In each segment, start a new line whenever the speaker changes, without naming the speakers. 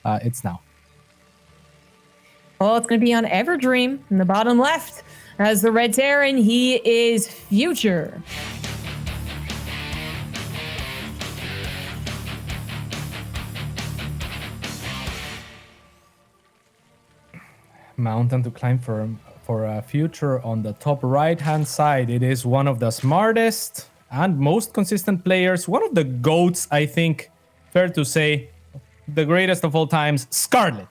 it's now.
Well, it's going to be on Everdream in the bottom left. As the Red Terran, he is Future.
Mountain to climb for Future on the top right-hand side. It is one of the smartest and most consistent players. One of the GOATs, I think, fair to say. The greatest of all times, Scarlett.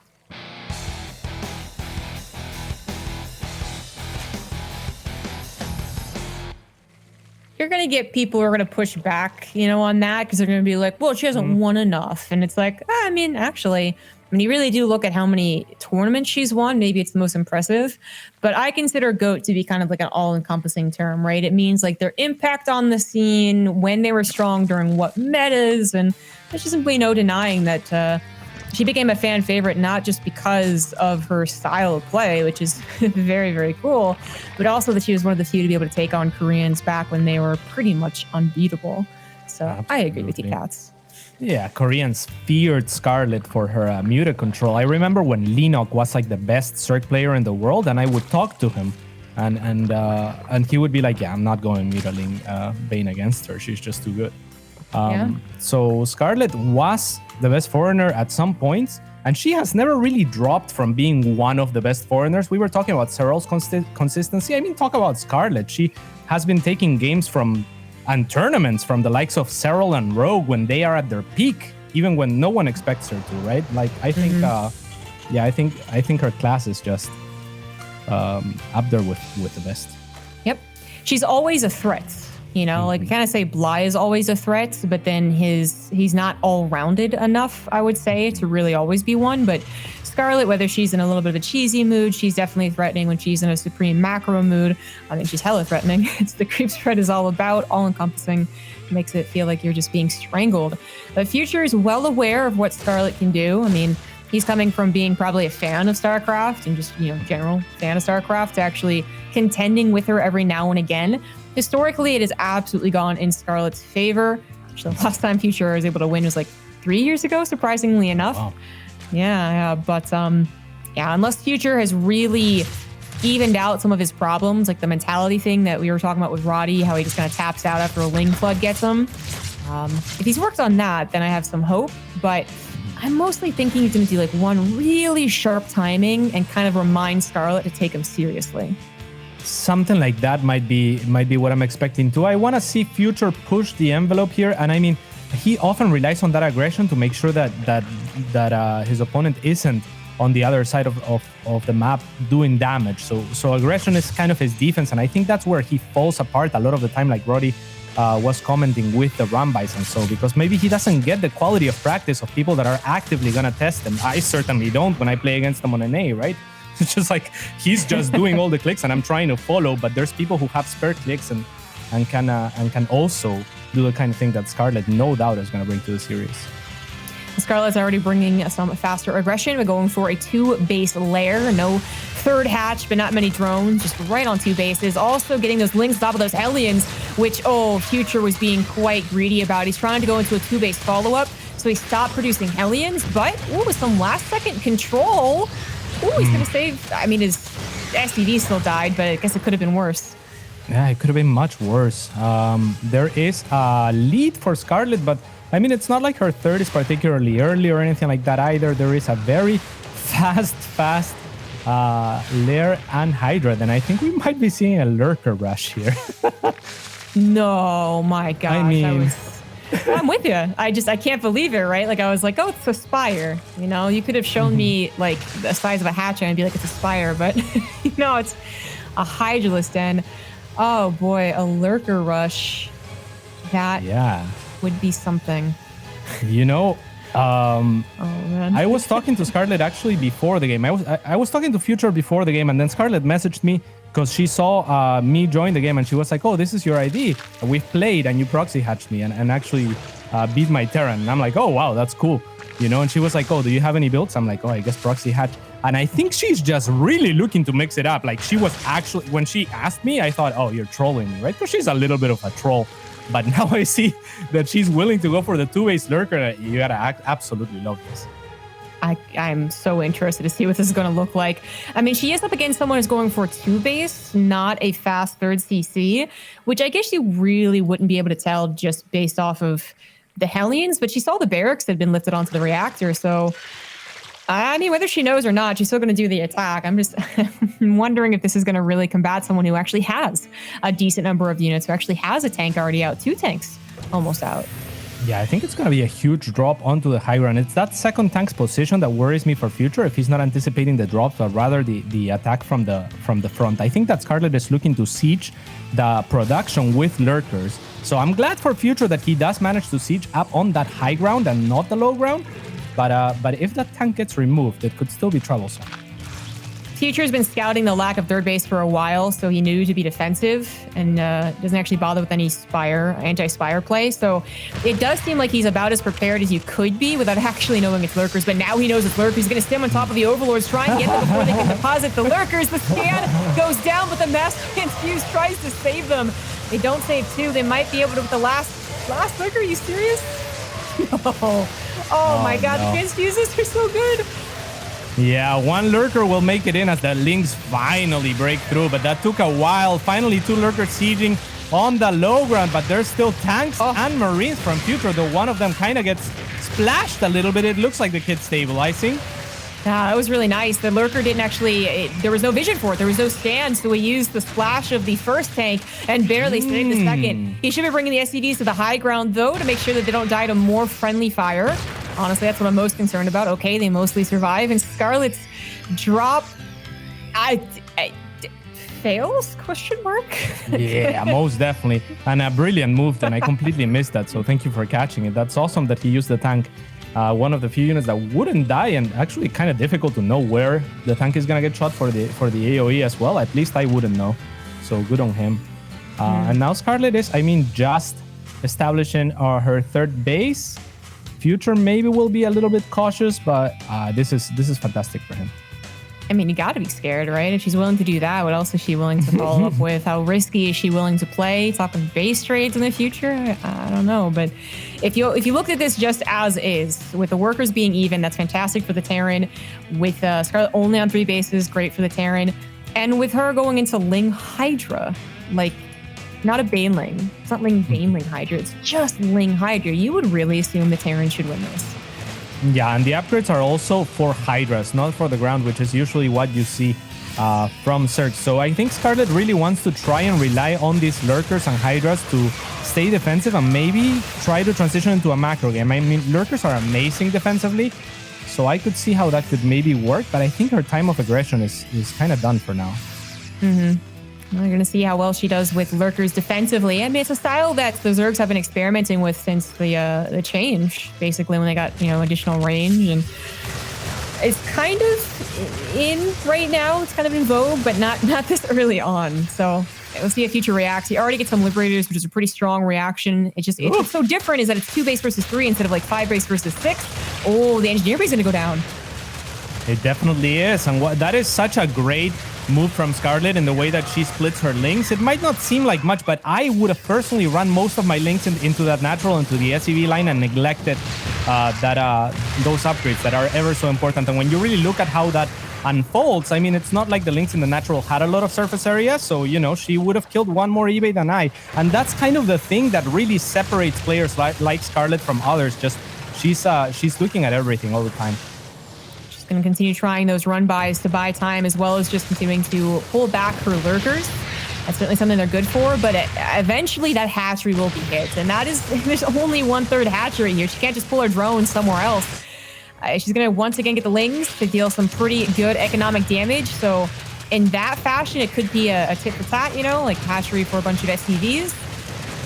You're going to get people who are going to push back, on that, because they're going to be like, well, she hasn't won enough. And it's like, actually, you really do look at how many tournaments she's won. Maybe it's the most impressive, but I consider GOAT to be kind of like an all-encompassing term, right? It means like their impact on the scene, when they were strong during what metas, and there's just simply no denying that she became a fan favorite, not just because of her style of play, which is very, very cool, but also that she was one of the few to be able to take on Koreans back when they were pretty much unbeatable. So absolutely. I agree with you, Cats.
Yeah, Koreans feared Scarlett for her muted control. I remember when Linok was like the best Cirque player in the world, and I would talk to him, and he would be like, "Yeah, I'm not going mutaling Bane against her. She's just too good." So Scarlett was the best foreigner at some points, and she has never really dropped from being one of the best foreigners. We were talking about Serral's consistency. I mean, talk about Scarlett. She has been taking games and tournaments from the likes of Serral and Rogue when they are at their peak, even when no one expects her to, right? Like, I think, I think her class is just up there with the best.
Yep. She's always a threat. Like we kind of say Bly is always a threat, but then he's not all-rounded enough, I would say, to really always be one. But Scarlett, whether she's in a little bit of a cheesy mood, she's definitely threatening when she's in a supreme macro mood. I mean, she's hella threatening. It's the creep spread is all about, all-encompassing. Makes it feel like you're just being strangled. But Future is well aware of what Scarlett can do. I mean, he's coming from being probably a fan of StarCraft and just, general fan of StarCraft to actually contending with her every now and again. Historically, it has absolutely gone in Scarlett's favor. Actually, the last time Future was able to win was like 3 years ago, surprisingly enough.
Wow.
Yeah, but unless Future has really evened out some of his problems, like the mentality thing that we were talking about with Roddy, how he just kind of taps out after a Ling Flood gets him. If he's worked on that, then I have some hope, but I'm mostly thinking he's going to do like one really sharp timing and kind of remind Scarlett to take him seriously.
Something like that might be what I'm expecting too. I want to see Future push the envelope here, and I mean, he often relies on that aggression to make sure that his opponent isn't on the other side of the map doing damage. So aggression is kind of his defense, and I think that's where he falls apart a lot of the time, like Roddy was commenting with the Rambies and so, because maybe he doesn't get the quality of practice of people that are actively gonna test him. I certainly don't when I play against them on an A, right? It's just like he's just doing all the clicks and I'm trying to follow, but there's people who have spare clicks and can also do the kind of thing that Scarlett no doubt is going to bring to the series.
Scarlett's already bringing some faster aggression. We're going for a 2-base lair. No third hatch, but not many drones. Just right on 2 bases. Also getting those links top of those Hellions, which, Future was being quite greedy about. He's trying to go into a 2-base follow-up, so he stopped producing Hellions, but, with some last-second control. He's going to save. I mean, his STD still died, but I guess it could have been worse.
Yeah, it could have been much worse. There is a lead for Scarlett, but I mean, it's not like her third is particularly early or anything like that either. There is a very fast Lair and Hydra, and I think we might be seeing a lurker rush here.
No, my gosh.
I mean,
I'm with you. I can't believe it, right? Like, I was like, it's a Spire. You could have shown me like the size of a hatch and I'd be like, it's a Spire, but it's a Hydralisk Den. Oh boy, a lurker rush. That would be something.
Oh man. I was talking to Scarlett actually before the game. I was talking to Future before the game, and then Scarlett messaged me because she saw me join the game, and she was like, "Oh, this is your ID. We've played, and you proxy hatched me, and actually beat my Terran." And I'm like, "Oh wow, that's cool." And she was like, "Oh, do you have any builds?" I'm like, "Oh, I guess proxy hatch." And I think she's just really looking to mix it up. Like, she was actually, when she asked me, I thought, "Oh, you're trolling me," right? Because she's a little bit of a troll. But now I see that she's willing to go for the 2-base lurker. You gotta absolutely love this.
I'm so interested to see what this is going to look like. I mean, she is up against someone who's going for 2 base, not a fast 3rd CC, which I guess you really wouldn't be able to tell just based off of the Hellions, but she saw the barracks that had been lifted onto the reactor. So, I mean, whether she knows or not, she's still going to do the attack. I'm just wondering if this is going to really combat someone who actually has a decent number of units, who actually has a tank already out, 2 tanks almost out.
Yeah, I think it's going to be a huge drop onto the high ground. It's that 2nd tank's position that worries me for future if he's not anticipating the drops, but rather the attack from the front. I think that Scarlett is looking to siege the production with lurkers. So I'm glad for future that he does manage to siege up on that high ground and not the low ground. But if that tank gets removed, it could still be troublesome.
Future's been scouting the lack of 3rd base for a while, so he knew to be defensive and doesn't actually bother with any anti-spire play. So it does seem like he's about as prepared as you could be without actually knowing it's lurkers. But now he knows it's lurkers. He's going to stand on top of the overlords, try and get them before they can deposit the lurkers. The scan goes down, but the Master Infuse tries to save them. They don't save 2. They might be able to with the last lurker. Are you serious? No. Oh my God, no. The transfuses are so good.
Yeah, 1 lurker will make it in as the Lynx finally break through, but that took a while. Finally, 2 lurkers sieging on the low ground, but there's still tanks and marines from future, though one of them kind of gets splashed a little bit. It looks like the kid's stabilizing.
Yeah, that was really nice. The lurker didn't actually, there was no vision for it. There was no scan, so he used the splash of the 1st tank and barely saved the 2nd. He should be bringing the SCVs to the high ground, though, to make sure that they don't die to more friendly fire. Honestly, that's what I'm most concerned about. Okay, they mostly survive. And Scarlett's drop fails? Question mark?
Yeah, most definitely. And a brilliant move, and I completely missed that. So thank you for catching it. That's awesome that he used the tank. One of the few units that wouldn't die, and actually kind of difficult to know where the tank is going to get shot for the AoE as well. At least I wouldn't know. So good on him. And now Scarlett is, just establishing her 3rd base. Future maybe will be a little bit cautious, but this is fantastic for him.
I mean, you got to be scared, right? If she's willing to do that, what else is she willing to follow up with? How risky is she willing to play? Talking base trades in the future? I don't know. But if you looked at this just as is, with the workers being even, that's fantastic for the Terran. With Scarlett only on 3 bases, great for the Terran. And with her going into Ling Hydra, like, not a Baneling. It's not Baneling Hydra. It's just Ling Hydra. You would really assume the Terran should win this.
Yeah, and the upgrades are also for Hydras, not for the ground, which is usually what you see from Surge. So I think Scarlett really wants to try and rely on these Lurkers and Hydras to stay defensive and maybe try to transition into a macro game. I mean, Lurkers are amazing defensively, so I could see how that could maybe work, but I think her time of aggression is kind of done for now.
We're going to see how well she does with Lurkers defensively. I mean, it's a style that the Zergs have been experimenting with since the change, basically, when they got, additional range. And it's kind of in right now. It's kind of in vogue, but not this early on. So we'll see if Future reacts. He already gets some Liberators, which is a pretty strong reaction. It's so different is that it's 2 base versus 3 instead of like 5 base versus 6. Oh, the Engineer base is going to go down.
It definitely is. And that is such a great move from Scarlett in the way that she splits her links. It might not seem like much, but I would have personally run most of my links into that natural, into the SCV line, and neglected those upgrades that are ever so important. And when you really look at how that unfolds, I mean, it's not like the links in the natural had a lot of surface area, so, she would have killed one more eBay than I. And that's kind of the thing that really separates players like Scarlett from others. Just she's looking at everything all the time.
Going to continue trying those run buys to buy time, as well as just continuing to pull back her Lurkers. That's certainly something they're good for, but eventually that hatchery will be hit, and there's only 1/3 hatchery here. She can't just pull her drone somewhere else. She's going to once again get the Lings to deal some pretty good economic damage, so in that fashion it could be a tit for tat, like hatchery for a bunch of SCVs.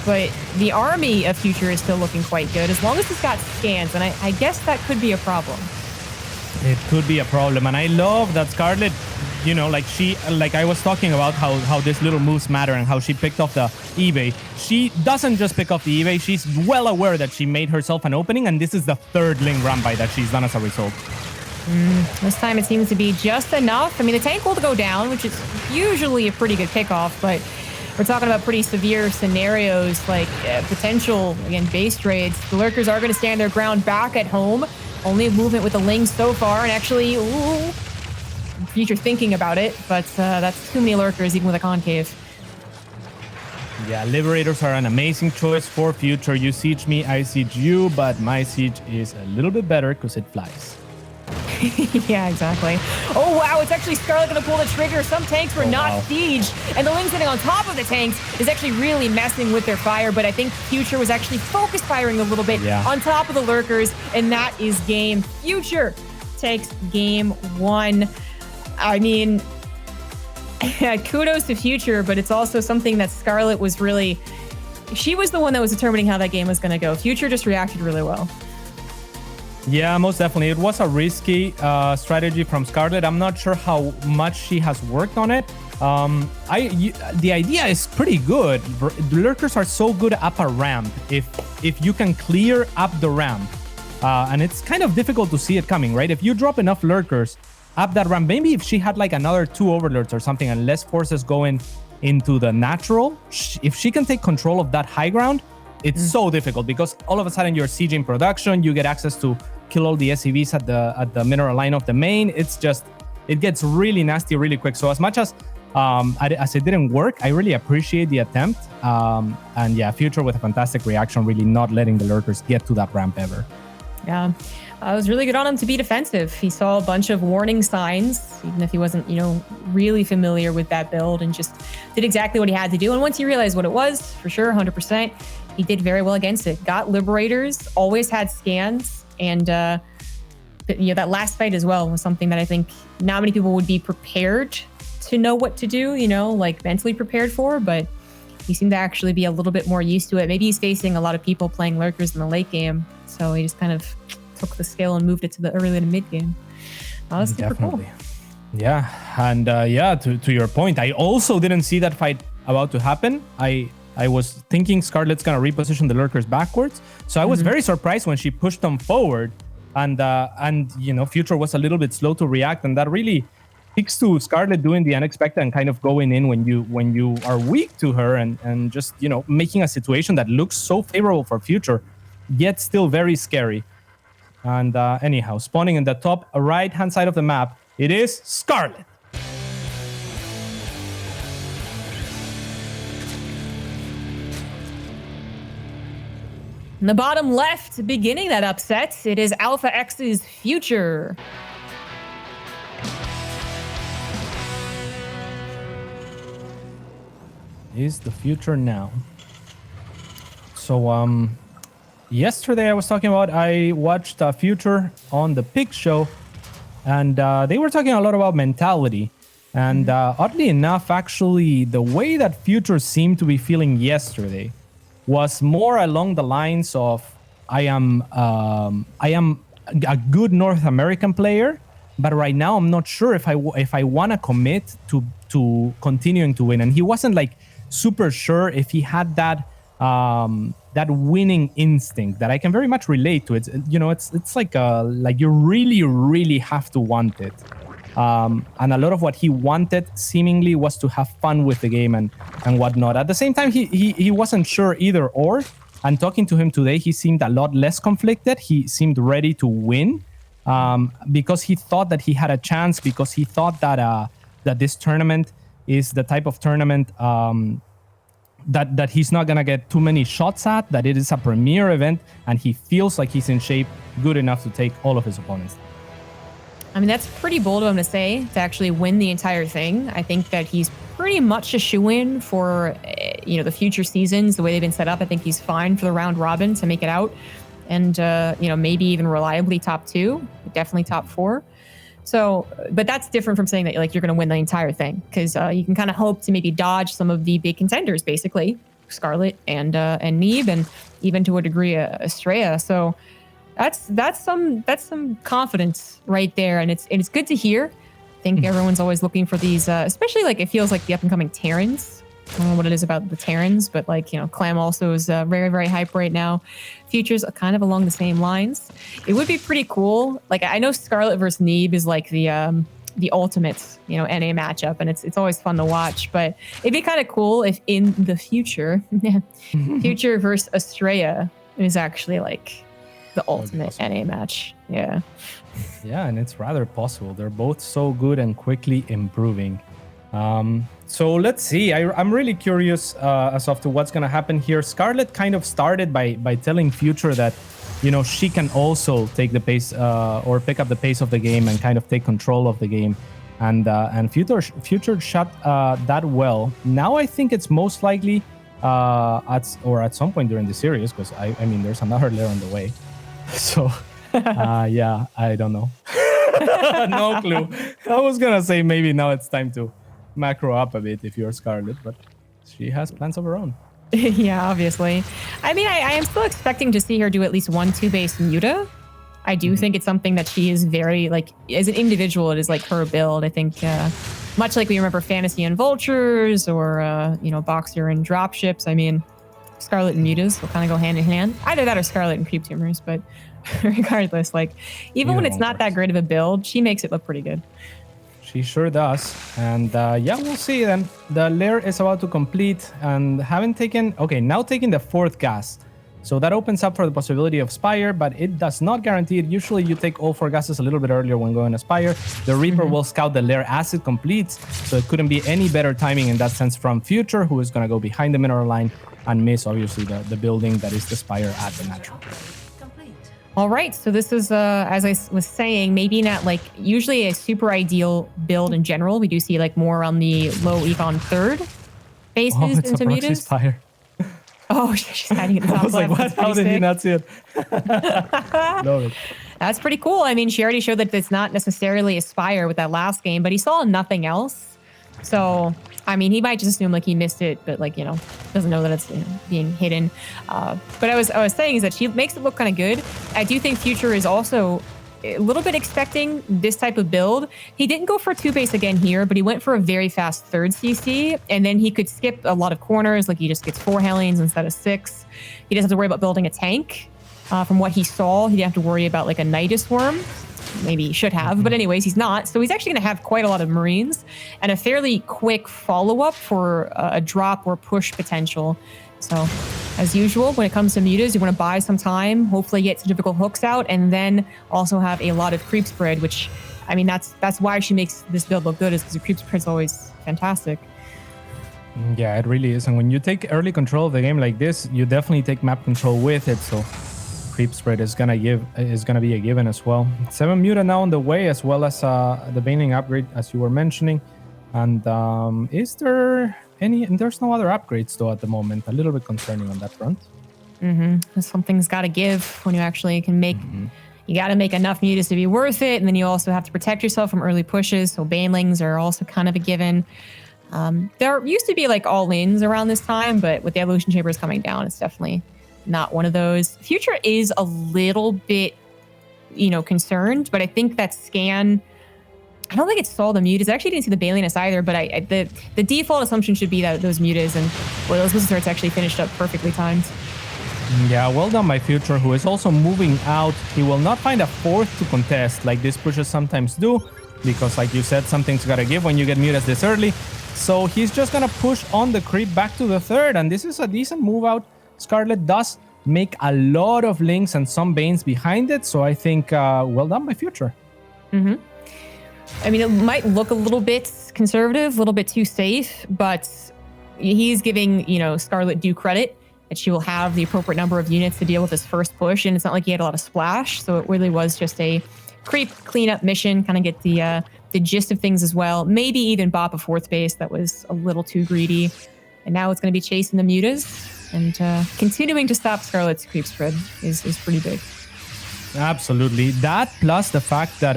But the army of Future is still looking quite good, as long as it's got scans, and I guess that could be a problem.
It could be a problem, and I love that Scarlett, like I was talking about how these little moves matter and how she picked off the eBay. She doesn't just pick off the eBay, she's well aware that she made herself an opening, and this is the 3rd Ling run by that she's done as a result.
This time it seems to be just enough. I mean, the tank will go down, which is usually a pretty good kickoff, but we're talking about pretty severe scenarios like potential, again, base trades. The Lurkers are going to stand their ground back at home. Only movement with the Ling so far, and actually, ooh, Future thinking about it, but that's too many lurkers even with a concave.
Yeah, Liberators are an amazing choice for Future. You siege me, I siege you, but my siege is a little bit better because it flies.
Yeah, exactly. Oh, wow, it's actually Scarlett going to pull the trigger. Some tanks were not sieged, and the Ling sitting on top of the tanks is actually really messing with their fire, but I think Future was actually focus firing a little bit on top of the lurkers, and that is game. Future takes game 1. I mean, kudos to Future, but it's also something that Scarlett was really... She was the one that was determining how that game was going to go. Future just reacted really well.
Yeah, most definitely. It was a risky strategy from Scarlett. I'm not sure how much she has worked on it. The idea is pretty good. The lurkers are so good up a ramp if you can clear up the ramp. And it's kind of difficult to see it coming, right? If you drop enough lurkers up that ramp, maybe if she had like another 2 overlords or something and less forces going into the natural, if she can take control of that high ground, it's so difficult because all of a sudden you're sieging production, you get access to kill all the SCVs at the mineral line of the main. It's just, it gets really nasty really quick. So as much as it didn't work, I really appreciate the attempt. And yeah, Future with a fantastic reaction, really not letting the lurkers get to that ramp ever.
Yeah, it was really good on him to be defensive. He saw a bunch of warning signs, even if he wasn't, really familiar with that build, and just did exactly what he had to do. And once he realized what it was, for sure, 100%, he did very well against it. Got Liberators, always had scans, and that last fight as well was something that I think not many people would be prepared to know what to do, like mentally prepared for, but he seemed to actually be a little bit more used to it. Maybe he's facing a lot of people playing lurkers in the late game, so he just kind of took the skill and moved it to the early to mid game. That was super cool.
Yeah, and to your point, I also didn't see that fight about to happen. I was thinking Scarlett's gonna reposition the lurkers backwards, so I was very surprised when she pushed them forward, and Future was a little bit slow to react, and that really speaks to Scarlett doing the unexpected and kind of going in when you are weak to her, and just making a situation that looks so favorable for Future, yet still very scary. And anyhow, spawning in the top right-hand side of the map, it is Scarlett.
In the bottom left, beginning that upset, it is Alpha X's Future.
Is the Future now. So, yesterday I was talking about, I watched Future on the Pig Show, and they were talking a lot about mentality. And oddly enough, actually, the way that Future seemed to be feeling yesterday was more along the lines of, I am a good North American player, but right now I'm not sure if I want to commit to continuing to win. And he wasn't like super sure if he had that winning instinct that I can very much relate to. It's like you really have to want it. And a lot of what he wanted seemingly was to have fun with the game and whatnot. At the same time, he wasn't sure either or. And talking to him today, he seemed a lot less conflicted. He seemed ready to win because he thought that he had a chance, because he thought that this tournament is the type of tournament that he's not going to get too many shots at, that it is a premier event, and he feels like he's in shape good enough to take all of his opponents.
I mean, that's pretty bold of him to say, to actually win the entire thing. I think that he's pretty much a shoo-in for, the future seasons, the way they've been set up. I think he's fine for the round robin to make it out. And, maybe even reliably top 2, definitely top 4. So, but that's different from saying that you're going to win the entire thing, because you can kind of hope to maybe dodge some of the big contenders, basically, Scarlett and Neeb, and even to a degree Estrella. So that's some confidence right there, and it's good to hear. I think everyone's always looking for these, especially it feels like the up and coming Terrans. I don't know what it is about the Terrans, but Clam also is very, very hype right now. Future's kind of along the same lines. It would be pretty cool. I know Scarlett versus Neeb is the ultimate, NA matchup, and it's always fun to watch. But it'd be kind of cool if in the future, Future versus Estrella is actually the ultimate NA match. Yeah.
Yeah, and it's rather possible. They're both so good and quickly improving. So let's see. I'm really curious as to what's going to happen here. Scarlett kind of started by telling Future that, you know, she can also take the pace or pick up the pace of the game and kind of take control of the game. And Future shot that well. Now I think it's most likely at some point during the series, because I mean there's another layer on the way. So yeah, I don't know. No clue. I was gonna say maybe now it's time to macro up a bit if you're Scarlett, but she has plans of her own.
Yeah, obviously. I mean, I am still expecting to see her do at least 1-2 base Muta. I do think it's something that she is very, like, as an individual, it is like her build. I think much like we remember Fantasy and Vultures or, you know, Boxer and Dropships. I mean, Scarlett and Mutas will kind of go hand in hand. Either that or Scarlett and Creep Tumors, but regardless, like, even when it's not that great of a build, she makes it look pretty good.
She sure does. And yeah, we'll see then. The lair is about to complete and haven't taken... Okay, now taking the 4th gas. So that opens up for the possibility of Spire, but it does not guarantee it. Usually you take all 4 gases a little bit earlier when going to Spire. The Reaper will scout the lair as it completes, so it couldn't be any better timing in that sense from Future, who is going to go behind the mineral line and miss, obviously, the building that is the Spire at the natural.
All right, so this is, as I was saying, maybe not like usually a super ideal build in general. We do see like more on the low econ 3rd bases into Mutas.
Spire.
Oh, she's hiding at the top.
I was like, what? How did he not see it? Love it.
That's pretty cool. I mean, she already showed that it's not necessarily a Spire with that last game, but he saw nothing else. So, I mean, he might just assume like he missed it, but like, you know, doesn't know that it's, you know, being hidden. But I was saying is that she makes it look kind of good. I do think Future is also a little bit expecting this type of build. He didn't go for a 2 base again here, but he went for a very fast 3rd CC, and then he could skip a lot of corners. Like he just gets 4 Hellions instead of 6. He doesn't have to worry about building a tank. From what he saw, he didn't have to worry about like a Nidus Worm. Maybe he should have, but anyways, he's not. So he's actually going to have quite a lot of Marines and a fairly quick follow-up for a drop or push potential. So as usual, when it comes to Mutas, you want to buy some time, hopefully get some difficult hooks out, and then also have a lot of creep spread, which, I mean, that's why she makes this build look good, is because the creep spread is always fantastic.
Yeah, it really is. And when you take early control of the game like this, you definitely take map control with it. So creep spread is gonna be a given as well. 7 Muta now on the way, as well as the Baneling upgrade, as you were mentioning. And is there any? And there's no other upgrades though at the moment. A little bit concerning on that front.
Something's got to give when you actually can make. You got to make enough Mutas to be worth it, and then you also have to protect yourself from early pushes. So Banelings are also kind of a given. There used to be like all-ins around this time, but with the evolution chambers coming down, it's definitely not one of those. Future is a little bit, you know, concerned, but I think that scan, I don't think it saw the Mutas. I actually didn't see the Baliness either, but the default assumption should be that those Mutas and those Wizards actually finished up perfectly timed.
Yeah, well done by Future, who is also moving out. He will not find a 4th to contest like these pushes sometimes do, because like you said, something's got to give when you get Mutas this early. So he's just going to push on the creep back to the 3rd, and this is a decent move out. Scarlett does make a lot of links and some Banes behind it, so I think well done by Future.
I mean, it might look a little bit conservative, a little bit too safe, but he's giving, you know, Scarlett due credit that she will have the appropriate number of units to deal with his first push, and it's not like he had a lot of splash, so it really was just a creep cleanup mission, kind of get the gist of things as well. Maybe even bop a 4th base that was a little too greedy, and now it's going to be chasing the Mutas, and continuing to stop Scarlett's creep spread is pretty big.
Absolutely. That plus the fact that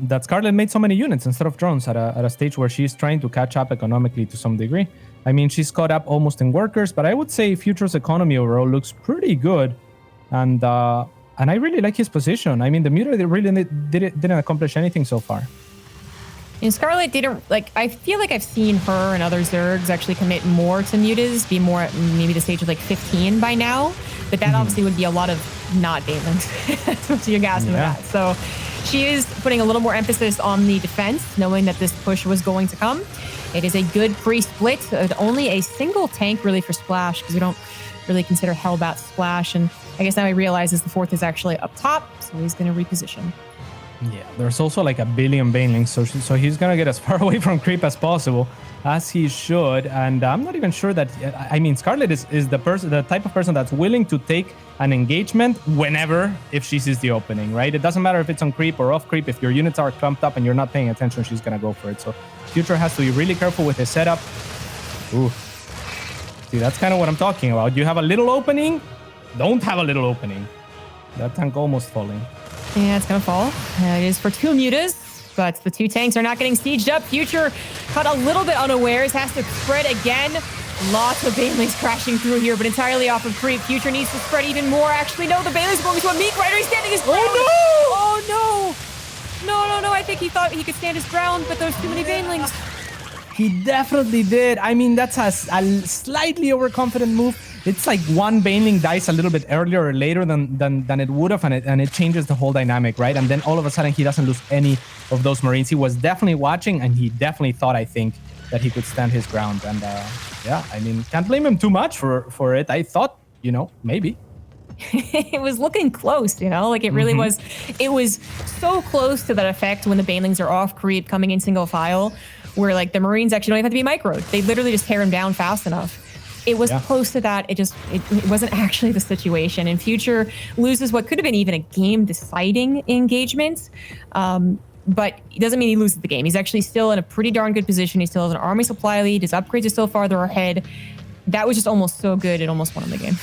that Scarlett made so many units instead of drones at a stage where she's trying to catch up economically to some degree. I mean, she's caught up almost in workers, but I would say Future's economy overall looks pretty good. And I really like his position. I mean, the Muta really didn't accomplish anything so far.
And Scarlett didn't, like, I feel like I've seen her and other Zergs actually commit more to Mutas, be more at maybe the stage of like 15 by now. But that obviously would be a lot of not Banelings. So you're gassing that. So she is putting a little more emphasis on the defense, knowing that this push was going to come. It is a good pre-split. Only a single tank really for splash, because we don't really consider Hellbat splash. And I guess now he realizes the fourth is actually up top, so he's going to reposition.
Yeah, there's also like a billion banelings, so he's gonna get as far away from creep as possible, as he should. And I'm not even sure that, I mean, Scarlett is the type of person that's willing to take an engagement whenever, if she sees the opening, right? It doesn't matter if it's on creep or off creep. If your units are clumped up and you're not paying attention, she's gonna go for it. So Future has to be really careful with his setup. Ooh, see, that's kind of what I'm talking about. You have a little opening, don't have a little opening. That tank almost falling.
Yeah, it's going to fall. It is for 2 mutas, but the 2 tanks are not getting sieged up. Future caught a little bit unawares, has to spread again. Lots of banelings crashing through here, but entirely off of creep. Future needs to spread even more. Actually, no, the banelings going to a meat grinder. He's standing his ground. Oh, no! No. I think he thought he could stand his ground, but there's too many banelings.
He definitely did. I mean, that's a slightly overconfident move. It's like one baneling dies a little bit earlier or later than it would have, and it changes the whole dynamic, right? And then all of a sudden, he doesn't lose any of those Marines. He was definitely watching, and he definitely thought, I think, that he could stand his ground. And yeah, I mean, can't blame him too much for it. I thought, maybe.
It was looking close, like it really was. It was so close to that effect when the banelings are off creep coming in single file, where like the Marines actually don't even have to be microed. They literally just tear him down fast enough. It was close to that. It wasn't actually the situation. And Future loses what could have been even a game-deciding engagement. But it doesn't mean he loses the game. He's actually still in a pretty darn good position. He still has an army supply lead. His upgrades are still farther ahead. That was just almost so good. It almost won him the game.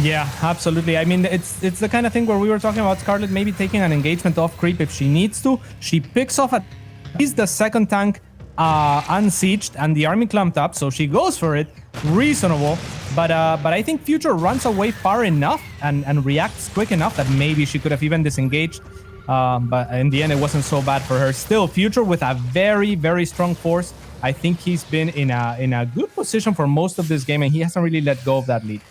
Yeah, absolutely. I mean, it's the kind of thing where we were talking about Scarlett maybe taking an engagement off creep if she needs to. She picks off he's the second tank unsieged and the army clumped up, so she goes for it. Reasonable, but I think Future runs away far enough and reacts quick enough that maybe she could have even disengaged. But in the end, it wasn't so bad for her. Still, Future with a very, very strong force. I think he's been in a good position for most of this game, and he hasn't really let go of that lead.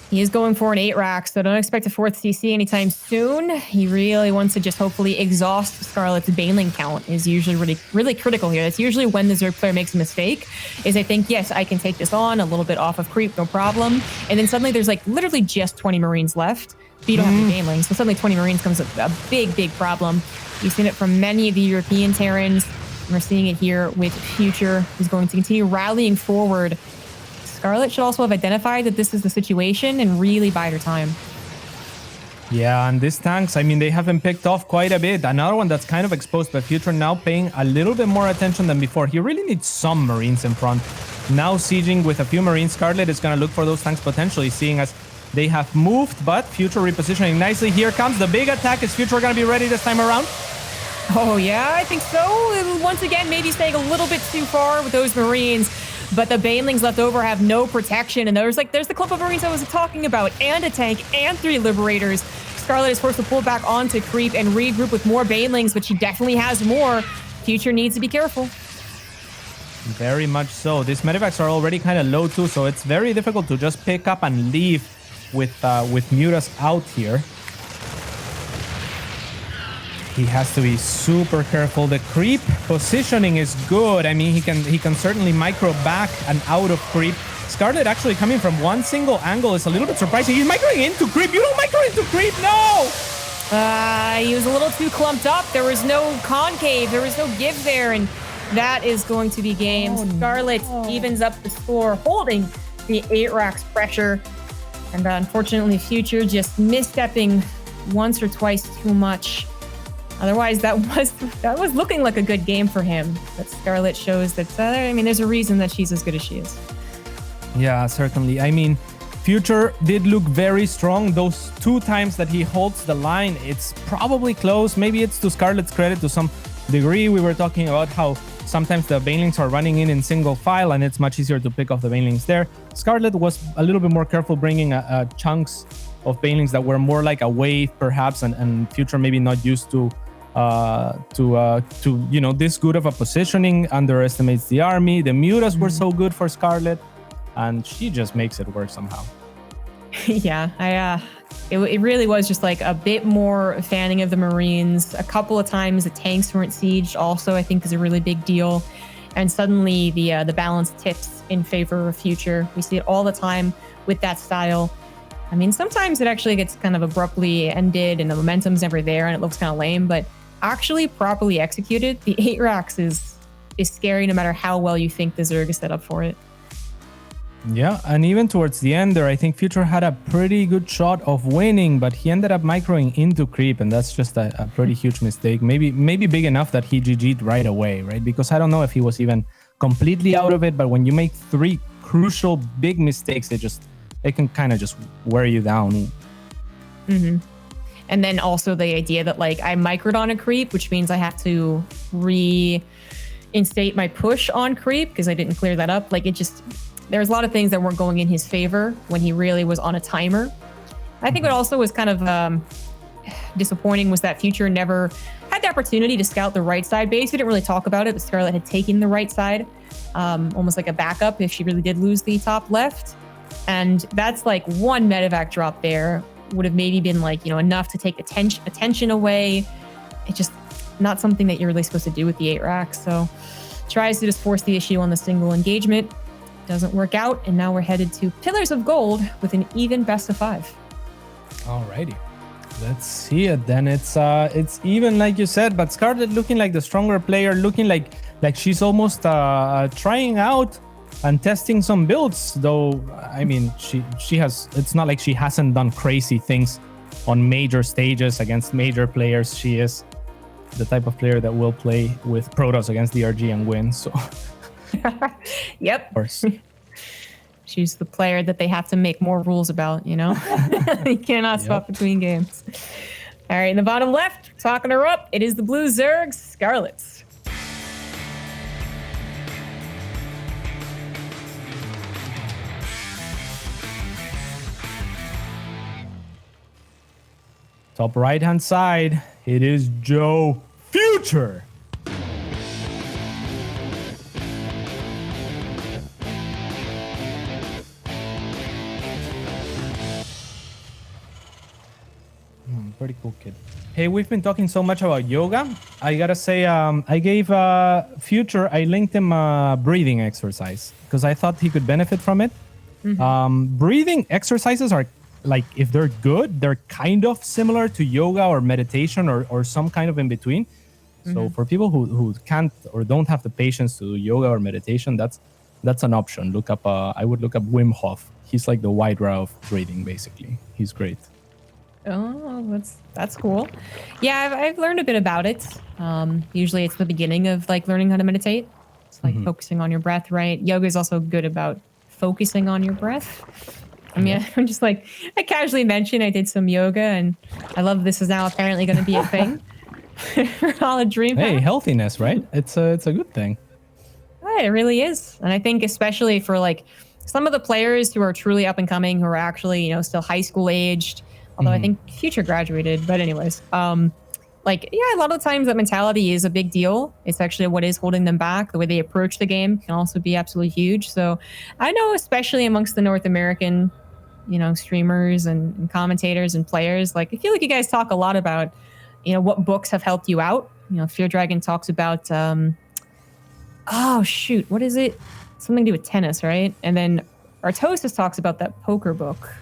He is going for an 8 rack, so don't expect a 4th CC anytime soon. He really wants to just hopefully exhaust Scarlett's baneling count is usually really, really critical here. That's usually when the Zerg player makes a mistake, is they think, yes, I can take this on a little bit off of creep, no problem. And then suddenly there's like literally just 20 Marines left, but you don't have any banelings. So suddenly 20 Marines comes a big, big problem. You've seen it from many of the European Terrans. And we're seeing it here with Future, who's going to continue rallying forward. Scarlett should also have identified that this is the situation and really bide her time.
Yeah, and these tanks, I mean, they have been picked off quite a bit. Another one that's kind of exposed, but Future now paying a little bit more attention than before. He really needs some Marines in front. Now sieging with a few Marines, Scarlett is going to look for those tanks potentially, seeing as they have moved, but Future repositioning nicely. Here comes the big attack. Is Future going to be ready this time around?
Oh, yeah, I think so. Once again, maybe staying a little bit too far with those Marines. But the banelings left over have no protection. And there's the clump of Marines I was talking about, and a tank, and 3 Liberators. Scarlett is forced to pull back onto creep and regroup with more banelings, but she definitely has more. Future needs to be careful.
Very much so. These medevacs are already kind of low too, so it's very difficult to just pick up and leave with mutas out here. He has to be super careful. The creep positioning is good. I mean, he can certainly micro back and out of creep. Scarlett actually coming from one single angle is a little bit surprising. He's microing into creep. You don't micro into creep, no!
He was a little too clumped up. There was no concave. There was no give there, and that is going to be game. Scarlett evens up the score, holding the 8 racks pressure. And unfortunately, Future just misstepping once or twice too much. Otherwise, that was looking like a good game for him. But Scarlett shows that, there's a reason that she's as good as she is.
Yeah, certainly. I mean, Future did look very strong. Those 2 times that he holds the line, it's probably close. Maybe it's to Scarlett's credit to some degree. We were talking about how sometimes the banelings are running in single file, and it's much easier to pick off the banelings there. Scarlett was a little bit more careful bringing chunks of banelings that were more like a wave, perhaps, and Future maybe not used to this good of a positioning, underestimates the army. The mutas were so good for Scarlett, and she just makes it work somehow.
Yeah, it really was just like a bit more fanning of the Marines. A couple of times the tanks weren't sieged also, I think, is a really big deal. And suddenly the balance tips in favor of Future. We see it all the time with that style. I mean, sometimes it actually gets kind of abruptly ended and the momentum's never there and it looks kind of lame, but actually properly executed, the 8 racks is scary no matter how well you think the Zerg is set up for it.
Yeah, and even towards the end there, I think Future had a pretty good shot of winning, but he ended up microing into creep, and that's just a pretty huge mistake. Maybe big enough that he GG'd right away, right? Because I don't know if he was even completely out of it, but when you make 3 crucial big mistakes, it can kind of just wear you down.
Mm-hmm. And then also the idea that like I microed on a creep, which means I have to reinstate my push on creep because I didn't clear that up. Like there's a lot of things that weren't going in his favor when he really was on a timer. I think what also was kind of disappointing was that Future never had the opportunity to scout the right side base. We didn't really talk about it, but Scarlett had taken the right side, almost like a backup if she really did lose the top left. And that's like one medevac drop there would have maybe been like, enough to take attention away. It's just not something that you're really supposed to do with the 8 racks. So tries to just force the issue on the single engagement. Doesn't work out. And now we're headed to Pillars of Gold with an even best of 5.
Alrighty. Let's see it then. It's even like you said, but Scarlett looking like the stronger player, looking like she's almost trying out and testing some builds, though. I mean, she has, it's not like she hasn't done crazy things on major stages against major players. She is the type of player that will play with Protoss against DRG and win. So
yep.
Of course.
She's the player that they have to make more rules about, You cannot swap between games. All right, in the bottom left, talking her up, it is the blue Zerg, Scarlett.
Top right-hand side, it is Joe Future. Pretty cool kid. Hey, we've been talking so much about yoga. I gotta say, I gave Future, I linked him a breathing exercise because I thought he could benefit from it. Mm-hmm. Breathing exercises are, like, if they're good, they're kind of similar to yoga or meditation or some kind of in between. Mm-hmm. So for people who can't or don't have the patience to do yoga or meditation, that's an option. I would look up Wim Hof. He's like the wide route of breathing, basically. He's great.
Oh, that's cool. Yeah, I've learned a bit about it. Usually it's the beginning of like learning how to meditate. It's like focusing on your breath, right? Yoga is also good about focusing on your breath. I mean, I'm just like, I casually mentioned I did some yoga and I love this is now apparently going to be a thing. All a dream.
Hey, healthiness, right? It's a good thing.
Yeah, it really is. And I think especially for like some of the players who are truly up and coming, who are actually, still high school aged, although I think Future graduated, but anyways, a lot of times that mentality is a big deal. It's actually what is holding them back. The way they approach the game can also be absolutely huge. So I know, especially amongst the North American, streamers and commentators and players, like I feel like you guys talk a lot about, what books have helped you out. Fear Dragon talks about, what is it? Something to do with tennis, right? And then Artosis talks about that poker book.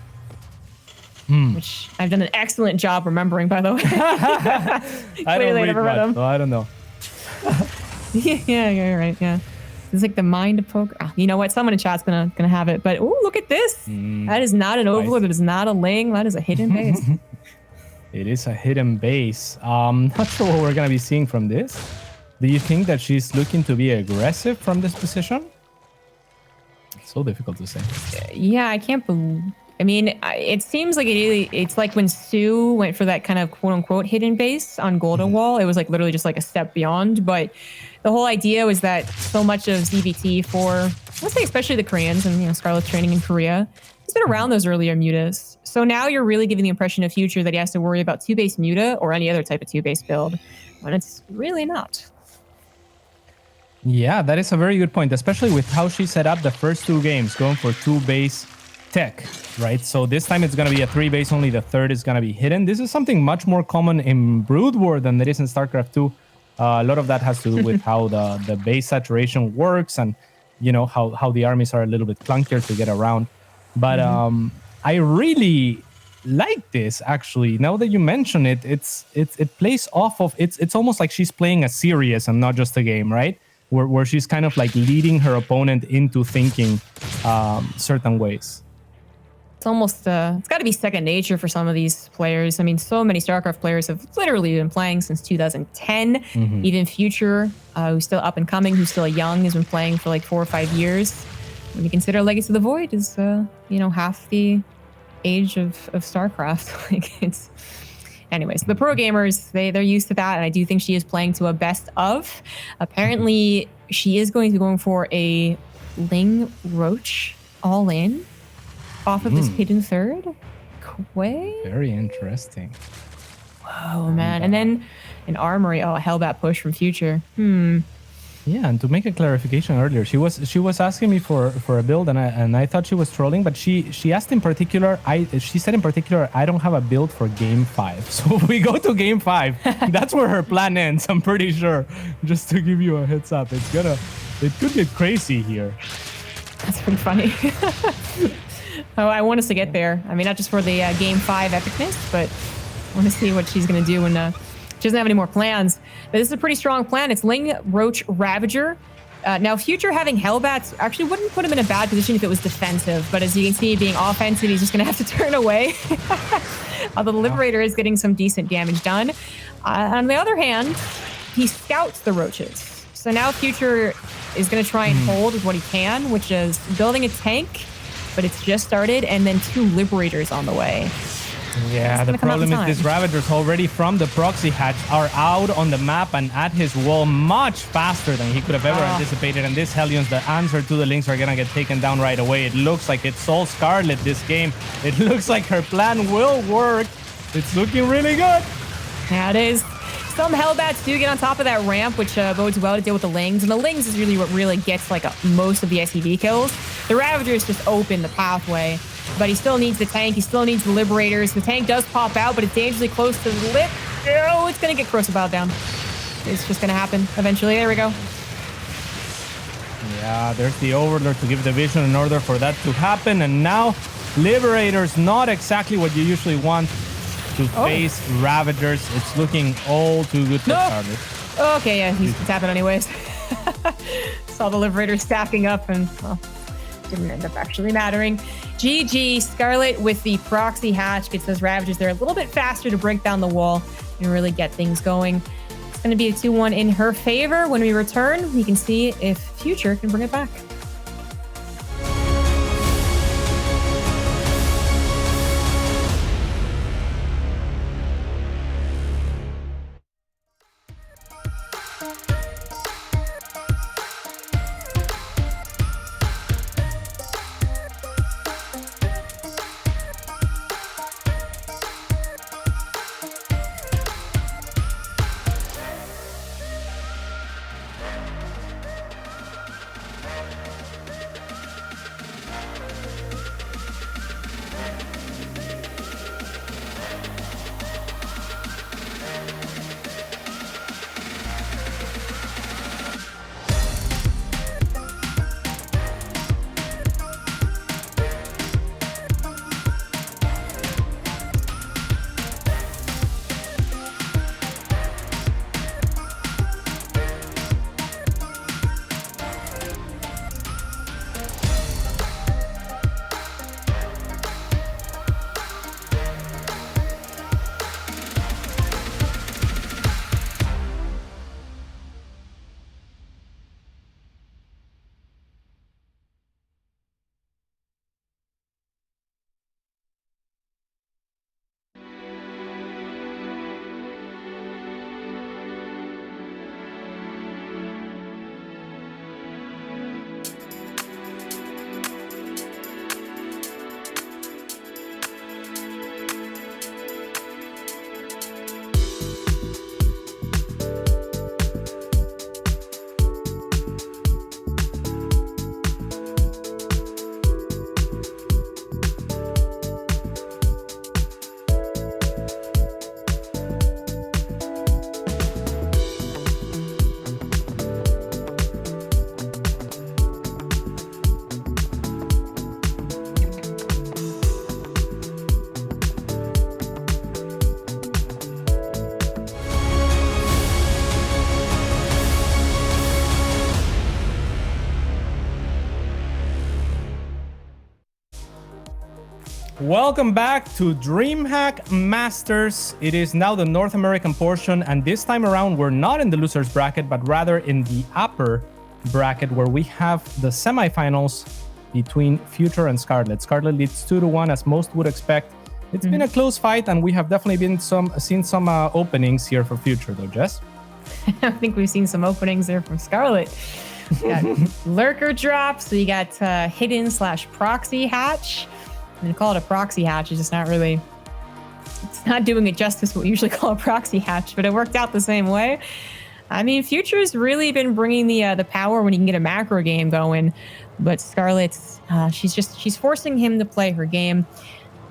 Which I've done an excellent job remembering, by the way.
I don't read much, so I don't know.
Yeah, you're right. Yeah, it's like the mind of poker. Oh, you know what? Someone in chat's gonna have it. But look at this. That is not an overlord. That is not a ling. That is a hidden base.
It is a hidden base. Not sure what we're gonna be seeing from this. Do you think that she's looking to be aggressive from this position? It's so difficult to say.
Yeah, I can't believe. I mean, it seems like it's like when Sue went for that kind of quote unquote hidden base on Golden Wall, it was like literally just like a step beyond. But the whole idea was that so much of ZVT for, let's say, especially the Koreans and, Scarlett's training in Korea, has been around those earlier mutas. So now you're really giving the impression of Future that he has to worry about 2-base muta or any other type of 2-base build when it's really not.
Yeah, that is a very good point, especially with how she set up the first 2 games, going for 2-base tech, right? So this time it's going to be a 3-base, only the third is going to be hidden. This is something much more common in Brood War than it is in StarCraft 2. A lot of that has to do with how the base saturation works and, how the armies are a little bit clunkier to get around. But I really like this actually. Now that you mention it, it plays off of it's almost like she's playing a series and not just a game, right? Where she's kind of like leading her opponent into thinking certain ways.
It's almost, it's got to be second nature for some of these players. I mean, so many StarCraft players have literally been playing since 2010. Even Future, who's still up and coming, who's still young, has been playing for like 4 or 5 years. When you consider Legacy of the Void is, half the age of StarCraft. Like it's... Anyways, the pro gamers, they're used to that, and I do think she is playing to a best of. Apparently, she is going to be going for a Ling Roach all-in off of this hidden third. Quay?
Very interesting.
Whoa, man. And then an Armory. Oh, a Hellbat push from Future.
Yeah, and to make a clarification earlier, she was asking me for a build, and I thought she was trolling, but she asked in particular, she said in particular, I don't have a build for game 5. So if we go to game 5, that's where her plan ends, I'm pretty sure. Just to give you a heads up, it could get crazy here.
That's pretty funny. Oh, I want us to get there. I mean, not just for the game 5 epicness, but I want to see what she's going to do when she doesn't have any more plans. But this is a pretty strong plan. It's Ling, Roach, Ravager. Now, Future having Hellbats actually wouldn't put him in a bad position if it was defensive. But as you can see, being offensive, he's just going to have to turn away. Although the Liberator is getting some decent damage done. On the other hand, he scouts the Roaches. So now Future is going to try and hold with what he can, which is building a tank, but it's just started, and then 2 Liberators on the way.
Yeah, the problem is these Ravagers already from the proxy hatch are out on the map and at his wall much faster than he could have ever anticipated. And this Hellions, the answer to the Lynx, are going to get taken down right away. It looks like it's all Scarlett this game. It looks like her plan will work. It's looking really good.
Yeah, it is. Some Hellbats do get on top of that ramp, which bodes well to deal with the Lings. And the Lings is really what really gets like most of the SEV kills. The Ravagers just open the pathway. But he still needs the tank. He still needs the Liberators. The tank does pop out, but it's dangerously close to the lip. Oh, it's going to get Crucible down. It's just going to happen eventually. There we go.
Yeah, there's the Overlord to give the vision in order for that to happen. And now, Liberators, not exactly what you usually want to face Ravagers. It's looking all too good for Scarlett.
Okay, yeah, he's tapping anyways. Saw the Liberators stacking up and, well, didn't end up actually mattering. GG, Scarlett with the proxy hatch gets those Ravagers there a little bit faster to break down the wall and really get things going. It's going to be a 2-1 in her favor. When we return, we can see if Future can bring it back.
Welcome back to DreamHack Masters. It is now the North American portion, and this time around we're not in the losers bracket, but rather in the upper bracket where we have the semifinals between Future and Scarlett. Scarlett leads 2-1 as most would expect. It's been a close fight, and we have definitely seen some openings here for Future, though, Jess.
I think we've seen some openings there from Scarlett. Got lurker drop, so you got hidden/proxy hatch. I'm gonna call it a proxy hatch. It's just not really, it's not doing it justice what we usually call a proxy hatch, but it worked out the same way. I mean, Future's really been bringing the power when you can get a macro game going, but Scarlett's, she's forcing him to play her game.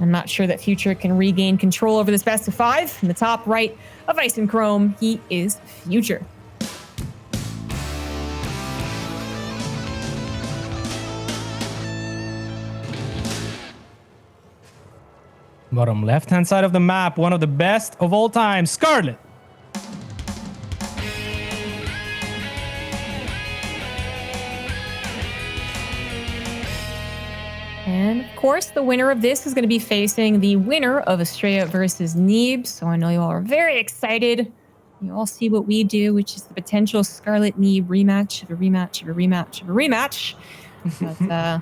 I'm not sure that Future can regain control over this best of 5. In the top right of Ice and Chrome, he is Future.
Bottom left-hand side of the map, one of the best of all time, Scarlett.
And of course, the winner of this is going to be facing the winner of Estrella versus Neeb. So I know you all are very excited. You all see what we do, which is the potential Scarlett Neeb rematch of a rematch of a rematch of a rematch. But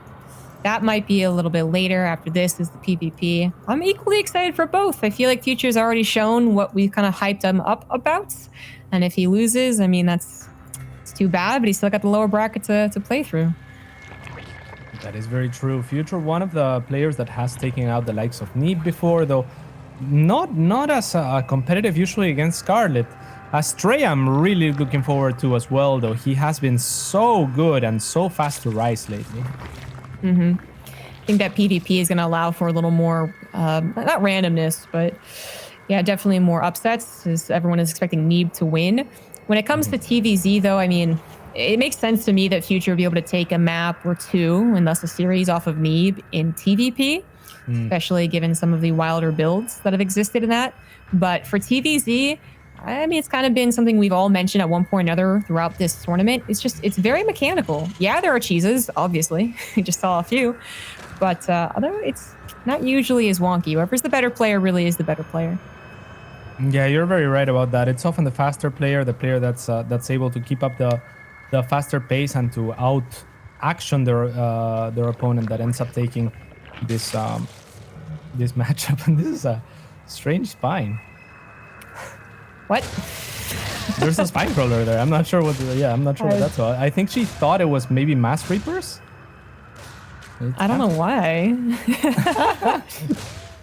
that might be a little bit later. After this is the PvP. I'm equally excited for both. I feel like Future's already shown what we've kind of hyped him up about. And if he loses, I mean, it's too bad, but he's still got the lower bracket to play through.
That is very true. Future, one of the players that has taken out the likes of Neeb before, though not as competitive usually against Scarlett. Stray, I'm really looking forward to as well, though. He has been so good and so fast to rise lately.
I think that PvP is going to allow for a little more, not randomness, but yeah, definitely more upsets, as everyone is expecting Neeb to win. When it comes to TVZ, though, I mean, it makes sense to me that Future will be able to take a map or two, and thus a series off of Neeb in TVP, especially given some of the wilder builds that have existed in that. But for TVZ, I mean, it's kind of been something we've all mentioned at one point or another throughout this tournament. It's very mechanical. Yeah, there are cheeses, obviously. We just saw a few. But although it's not usually as wonky. Whoever's the better player really is the better player.
Yeah, you're very right about that. It's often the faster player, the player that's able to keep up the faster pace and to out-action their opponent that ends up taking this matchup. And this is a strange spine.
What?
There's a spine crawler there. I'm not sure what. I'm not sure what that's about. I think she thought it was maybe Mass Reapers.
I don't know why.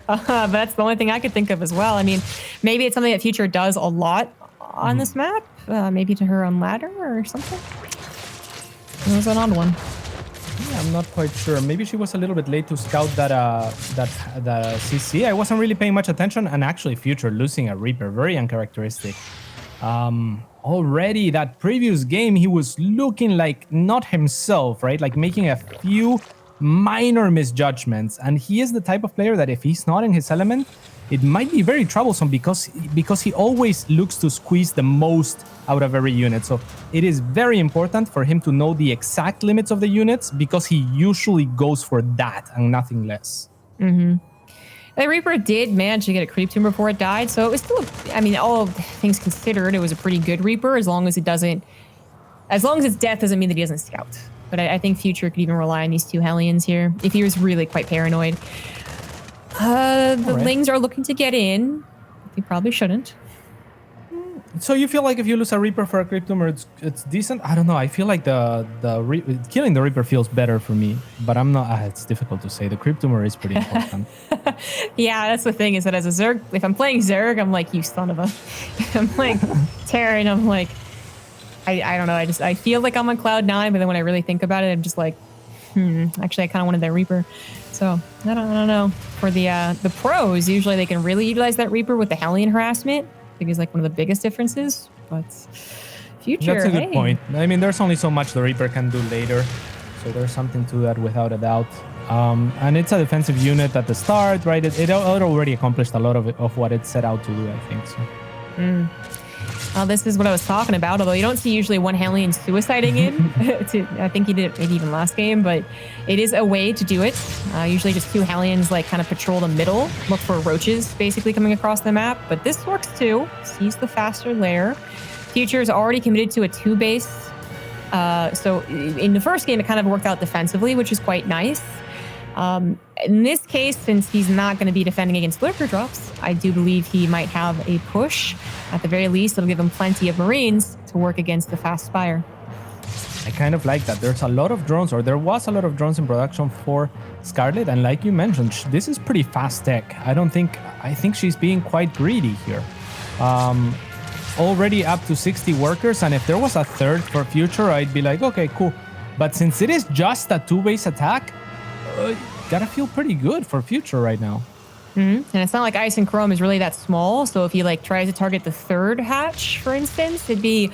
But that's the only thing I could think of as well. I mean, maybe it's something that Future does a lot on this map. Maybe to her own ladder or something. It was an odd one.
Yeah, I'm not quite sure. Maybe she was a little bit late to scout that CC. I wasn't really paying much attention, and actually Future losing a Reaper, very uncharacteristic. Already that previous game, he was looking like not himself, right? Like making a few minor misjudgments, and he is the type of player that if he's not in his element, it might be very troublesome because he always looks to squeeze the most out of every unit. So it is very important for him to know the exact limits of the units because he usually goes for that and nothing less.
The Reaper did manage to get a creep tomb before it died, so it was still, I mean, all things considered, it was a pretty good Reaper as long as its death doesn't mean that he doesn't scout. But I think Future could even rely on these two Hellions here if he was really quite paranoid. The Lings are looking to get in. He probably shouldn't.
So you feel like if you lose a Reaper for a Creep Tumor, it's decent? I don't know. I feel like killing the Reaper feels better for me, but I'm not. It's difficult to say. The Creep Tumor is pretty important.
Yeah, that's the thing is that as a Zerg, if I'm playing Zerg, I'm like, you son of a. If I'm playing Terran, I'm like, I don't know. I feel like I'm on cloud 9, but then when I really think about it, I'm just like, actually, I kind of wanted that Reaper. So I don't know. For the pros, usually they can really utilize that Reaper with the Hellion harassment. I think is like one of the biggest differences. But Future,
that's a good point. I mean, there's only so much the Reaper can do later, so there's something to that without a doubt. And it's a defensive unit at the start, right? It already accomplished a lot of what it set out to do, I think. So.
This is what I was talking about, although you don't see usually one Hellion suiciding in. I think he did it maybe even last game, but it is a way to do it. Usually just 2 Hellions like kind of patrol the middle, look for roaches basically coming across the map, but this works too. Sees the faster layer. Future is already committed to a 2 base. So in the first game, it kind of worked out defensively, which is quite nice. In this case, since he's not going to be defending against lurker drops, I do believe he might have a push. At the very least, it'll give him plenty of Marines to work against the fast Spire.
I kind of like that. There's a lot of drones, or there was a lot of drones in production for Scarlett, and like you mentioned, this is pretty fast tech. I think she's being quite greedy here. Already up to 60 workers, and if there was a third for Future, I'd be like, okay, cool. But since it is just a 2-base attack, gotta feel pretty good for Future right now.
And it's not like Ice and Chrome is really that small, so if he like tries to target the 3rd hatch, for instance, it'd be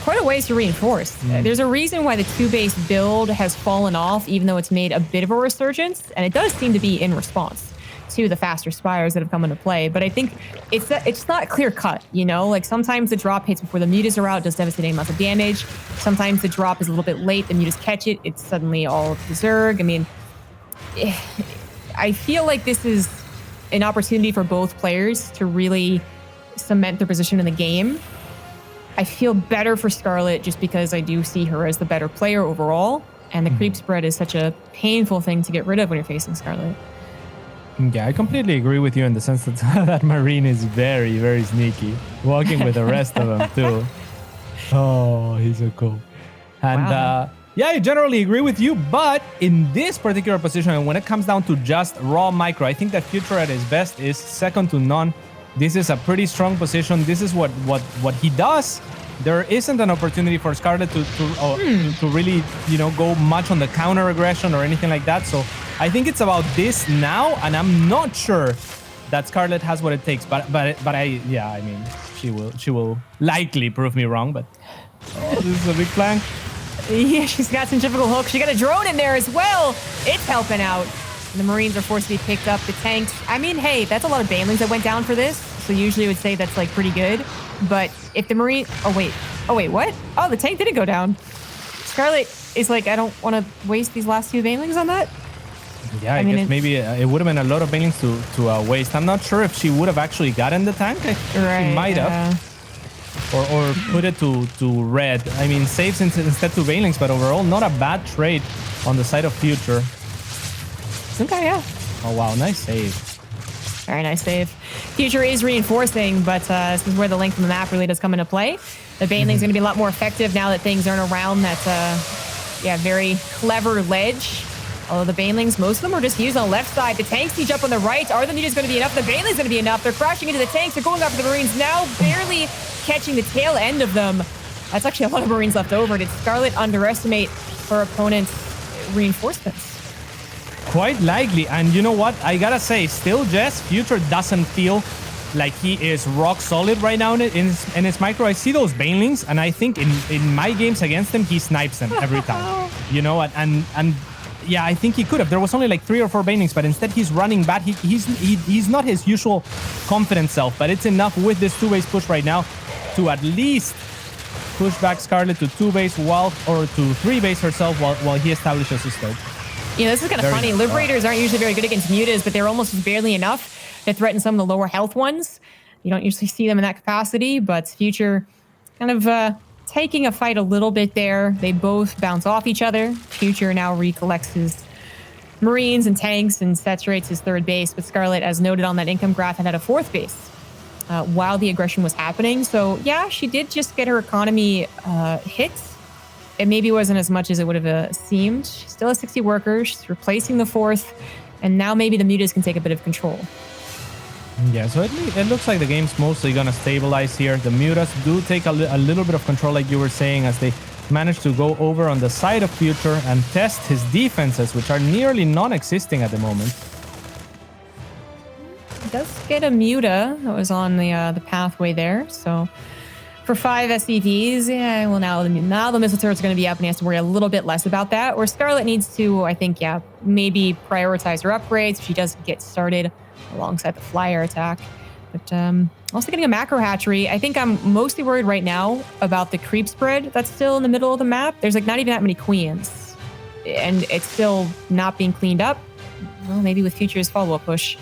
quite a ways to reinforce. There's a reason why the 2-base build has fallen off, even though it's made a bit of a resurgence, and it does seem to be in response to the faster Spires that have come into play. But I think it's not clear cut, you know? Like sometimes the drop hits before the mutas are out, does devastating amounts of damage. Sometimes the drop is a little bit late, the mutas catch it, it's suddenly all of the Zerg. I mean, I feel like this is an opportunity for both players to really cement their position in the game. I feel better for Scarlett just because I do see her as the better player overall, and the creep spread is such a painful thing to get rid of when you're facing Scarlett.
Yeah, I completely agree with you in the sense that that Marine is very, very sneaky, walking with the rest of them too. Oh, he's so cool. And
Wow.
yeah, I generally agree with you, but in this particular position, and when it comes down to just raw micro, I think that Future at his best is second to none. This is a pretty strong position. This is what he does. There isn't an opportunity for Scarlett to really, you know, go much on the counter aggression or anything like that. So I think it's about this now, and I'm not sure that Scarlett has what it takes. But I mean, she will likely prove me wrong. But this is a big flank.
Yeah, she's got some typical hooks. She got a drone in there as well. It's helping out. And the Marines are forced to be picked up. The tanks, I mean, hey, that's a lot of banelings that went down for this. So usually I would say that's like pretty good. But if the Marine, oh wait, what? Oh, the tank didn't go down. Scarlett is like, I don't want to waste these last 2 banelings on that.
Yeah, I mean, guess maybe it would have been a lot of banelings to waste. I'm not sure if she would have actually gotten the tank. She might have. Or put it to red. I mean, saves instead to banelings, but overall, not a bad trade on the side of Future.
Okay, yeah.
Oh, wow. Nice save.
Very nice save. Future is reinforcing, but this is where the length of the map really does come into play. The baneling's going to be a lot more effective now that things aren't around that, very clever ledge. Although the banelings, most of them are just used on the left side. The tanks siege up on the right. Are the mutas going to be enough? The baneling's going to be enough. They're crashing into the tanks. They're going after the Marines now, barely catching the tail end of them. That's actually a lot of Marines left over. Did Scarlett underestimate her opponent's reinforcements?
Quite likely. And you know what? I gotta say, still, Jess, Future doesn't feel like he is rock solid right now in his micro. I see those banelings, and I think in my games against him, he snipes them every time. You know, and yeah, I think he could have. There was only like 3 or 4 banelings, but instead he's running bad. He's not his usual confident self, but it's enough with this 2-base push right now to at least push back Scarlett to 2-base or to 3-base herself while he establishes his third.
You know, this is kind of funny. Liberators aren't usually very good against mutas, but they're almost barely enough to threaten some of the lower health ones. You don't usually see them in that capacity, but Future kind of taking a fight a little bit there. They both bounce off each other. Future now recollects his Marines and tanks and saturates his 3rd base, but Scarlett, as noted on that income graph, had a 4th base while the aggression was happening. So yeah, she did just get her economy hit. It maybe wasn't as much as it would have seemed. She still has 60 workers. She's replacing the 4th, and now maybe the mutas can take a bit of control.
Yeah, so it looks like the game's mostly going to stabilize here. The mutas do take a little bit of control, like you were saying, as they manage to go over on the side of Future and test his defenses, which are nearly non-existing at the moment.
He does get a muta that was on the pathway there, so for 5 SCVs, yeah, well, now the missile turrets are going to be up, and he has to worry a little bit less about that. Where Scarlett needs to, I think, maybe prioritize her upgrades if she does get started alongside the flyer attack. But Also getting a macro hatchery. I think I'm mostly worried right now about the creep spread that's still in the middle of the map. There's like not even that many queens, and it's still not being cleaned up. Well, maybe with Future's follow-up push.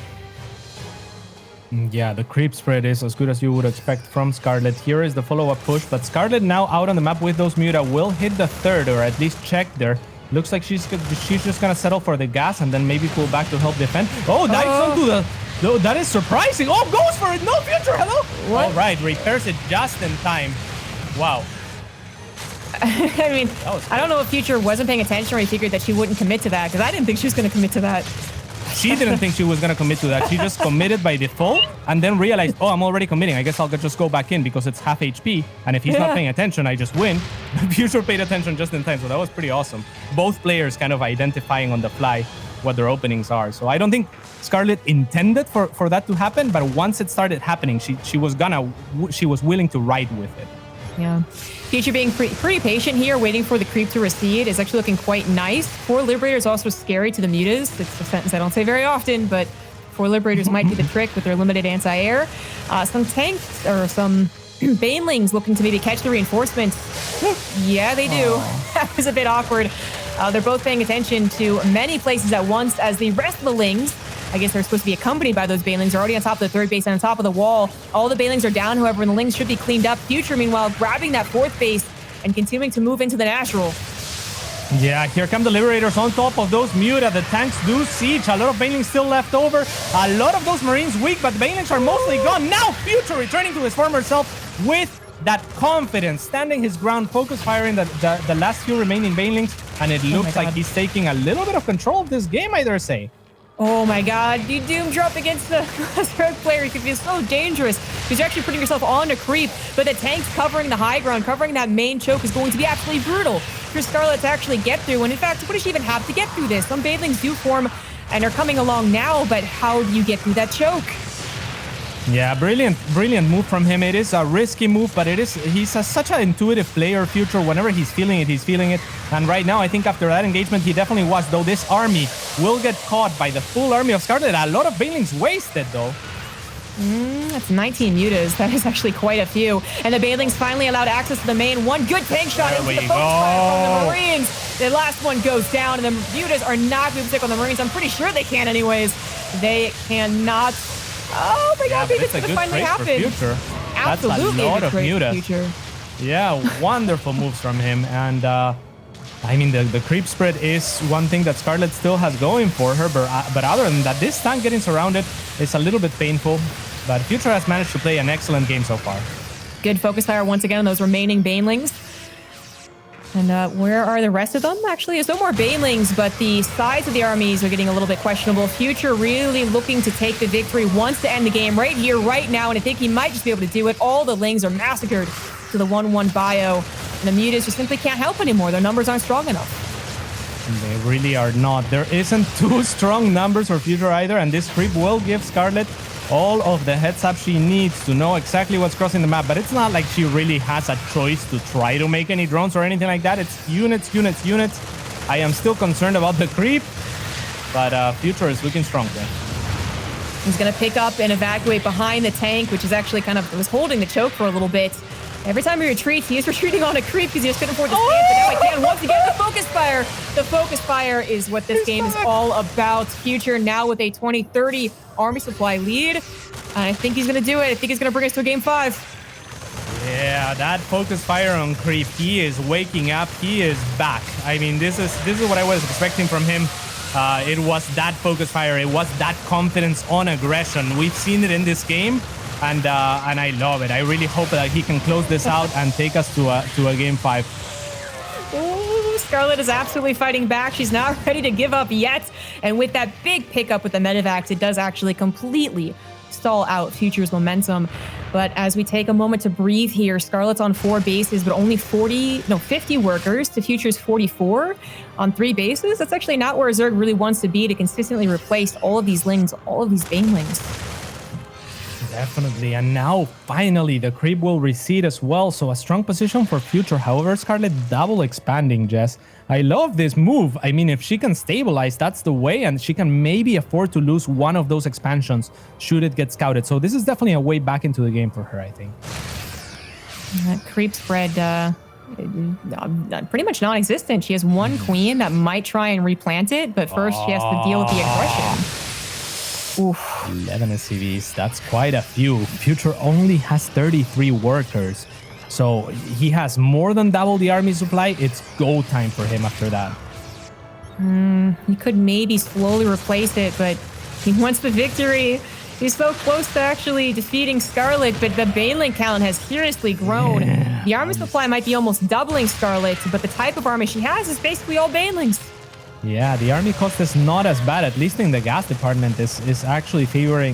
Yeah, the creep spread is as good as you would expect from Scarlett. Here is the follow-up push, but Scarlett now out on the map with those Muta will hit the third, or at least check there. Looks like she's just gonna settle for the gas and then maybe pull back to help defend. Oh, dives onto the... No, that is surprising. Oh, goes for it. No, Future, hello. What? All right, repairs it just in time. Wow.
I mean, I don't know if Future wasn't paying attention or he figured that she wouldn't commit to that, because I didn't think she was going to commit to that.
She didn't think she was going to commit to that. She just committed by default and then realized, oh, I'm already committing. I guess I'll just go back in because it's half HP. And if he's not paying attention, I just win. Future paid attention just in time. So that was pretty awesome. Both players kind of identifying on the fly what their openings are. So I don't think Scarlett intended for that to happen, but once it started happening, she was willing to ride with it.
Yeah. Future being pretty patient here, waiting for the creep to recede, is actually looking quite nice. 4 Liberators also scary to the Mutas. It's a sentence I don't say very often, but 4 Liberators might do the trick with their limited anti-air. Some tanks or some Banelings looking to maybe catch the reinforcements. Yeah, they do. That was a bit awkward. They're both paying attention to many places at once as the rest of the Lings, I guess they're supposed to be accompanied by those Banelings, are already on top of the third base and on top of the wall. All the Banelings are down, however, and the Lings should be cleaned up. Future, meanwhile, grabbing that fourth base and continuing to move into the natural.
Yeah, here come the Liberators on top of those Muta. The tanks do siege. A lot of Banelings still left over. A lot of those Marines weak, but the Banelings are mostly gone. Now Future returning to his former self with that confidence, standing his ground, focus firing the last few remaining Banelings, and it looks like he's taking a little bit of control of this game, I dare say.
Oh my god, you doom drop against the third player. It could be so dangerous because you're actually putting yourself on a creep, but the tanks covering the high ground, covering that main choke is going to be absolutely brutal for Scarlett to actually get through. And in fact, what does she even have to get through this? Some Banelings do form and are coming along now, but how do you get through that choke?
Yeah, brilliant move from him. It is a risky move, but he's such an intuitive player, Future. Whenever he's feeling it. And right now, I think after that engagement, he definitely was, though this army will get caught by the full army of Scarlett. A lot of Banelings wasted, though.
That's 19 Mutas. That is actually quite a few. And the Banelings finally allowed access to the main. One good tank shot into the focus fire from the Marines. The last one goes down, and the Mutas are not going to stick on the Marines. I'm pretty sure they can anyways. They cannot... Oh my god, maybe it's going to finally happen.
Future.
Absolutely.
That's a lot of Muta. Yeah, wonderful moves from him. And I mean, the creep spread is one thing that Scarlett still has going for her. But other than that, this tank getting surrounded is a little bit painful. But Future has managed to play an excellent game so far. Good
focus fire once again on those remaining Banelings. And where are the rest of them? Actually, there's no more Banelings, but the size of the armies are getting a little bit questionable. Future really looking to take the victory, wants to end the game right here, right now, and I think he might just be able to do it. All the Lings are massacred to the 1-1 bio, and the Mutas just simply can't help anymore. Their numbers aren't strong enough.
They really are not. There isn't too strong numbers for Future either, and this creep will give Scarlett all of the heads up she needs to know exactly what's crossing the map. But it's not like she really has a choice to try to make any drones or anything like that. It's units. I am still concerned about the creep, but Future is looking strong there.
He's going to pick up and evacuate behind the tank, which is actually was holding the choke for a little bit. Every time he retreats, he is retreating on a creep because he just couldn't afford to stand, but now he can. Once again, the focus fire. The focus fire is what this game is all about. Future now with a 20-30 army supply lead. I think he's going to do it. I think he's going to bring us to a game 5.
Yeah, that focus fire on creep. He is waking up. He is back. I mean, this is what I was expecting from him. It was that focus fire. It was that confidence on aggression. We've seen it in this game. And I love it. I really hope that he can close this out and take us to a game 5.
Ooh, Scarlett is absolutely fighting back. She's not ready to give up yet. And with that big pickup with the medevacs, it does actually completely stall out Future's momentum. But as we take a moment to breathe here, Scarlett's on 4 bases, but only 50 workers to Future's 44 on 3 bases. That's actually not where Zerg really wants to be, to consistently replace all of these Lings, all of these Banelings.
Definitely. And now, finally, the creep will recede as well. So a strong position for future. However, Scarlett double expanding, Jess. I love this move. I mean, if she can stabilize, that's the way. And she can maybe afford to lose one of those expansions should it get scouted. So this is definitely a way back into the game for her, I think.
That creep spread, pretty much non-existent. She has one queen that might try and replant it, but first she has to deal with the aggression. Oof.
11 SCVs, that's quite a few. Future only has 33 workers. So he has more than double the army supply. It's go time for him after that.
He could maybe slowly replace it, but he wants the victory. He's so close to actually defeating Scarlett, but the Baneling count has seriously grown. Yeah. The army supply might be almost doubling Scarlett, but the type of army she has is basically all Banelings.
Yeah, the army cost is not as bad, at least in the gas department. Is actually favoring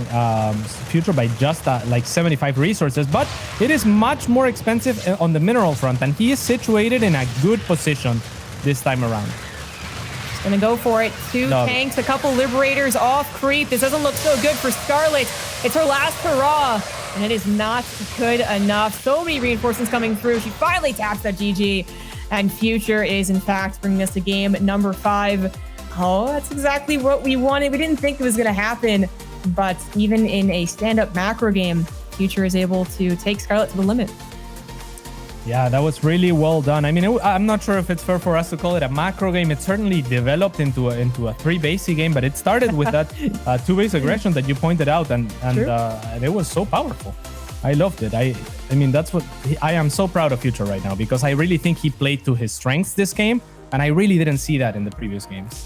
Future by just like 75 resources, but it is much more expensive on the mineral front, and he is situated in a good position this time around.
He's gonna go for it. Two tanks, a couple liberators off creep. This doesn't look so good for Scarlett. It's her last hurrah, and it is not good enough. So many reinforcements coming through. She finally taps that GG. And Future is, in fact, bringing us to game number 5. Oh, that's exactly what we wanted. We didn't think it was going to happen. But even in a stand-up macro game, Future is able to take Scarlett to the limit.
Yeah, that was really well done. I mean, I'm not sure if it's fair for us to call it a macro game. It certainly developed into a 3-basey game, but it started with that 2-base aggression that you pointed out, and it was so powerful. I loved it. I mean, that's what I am so proud of Future right now, because I really think he played to his strengths this game, and I really didn't see that in the previous games.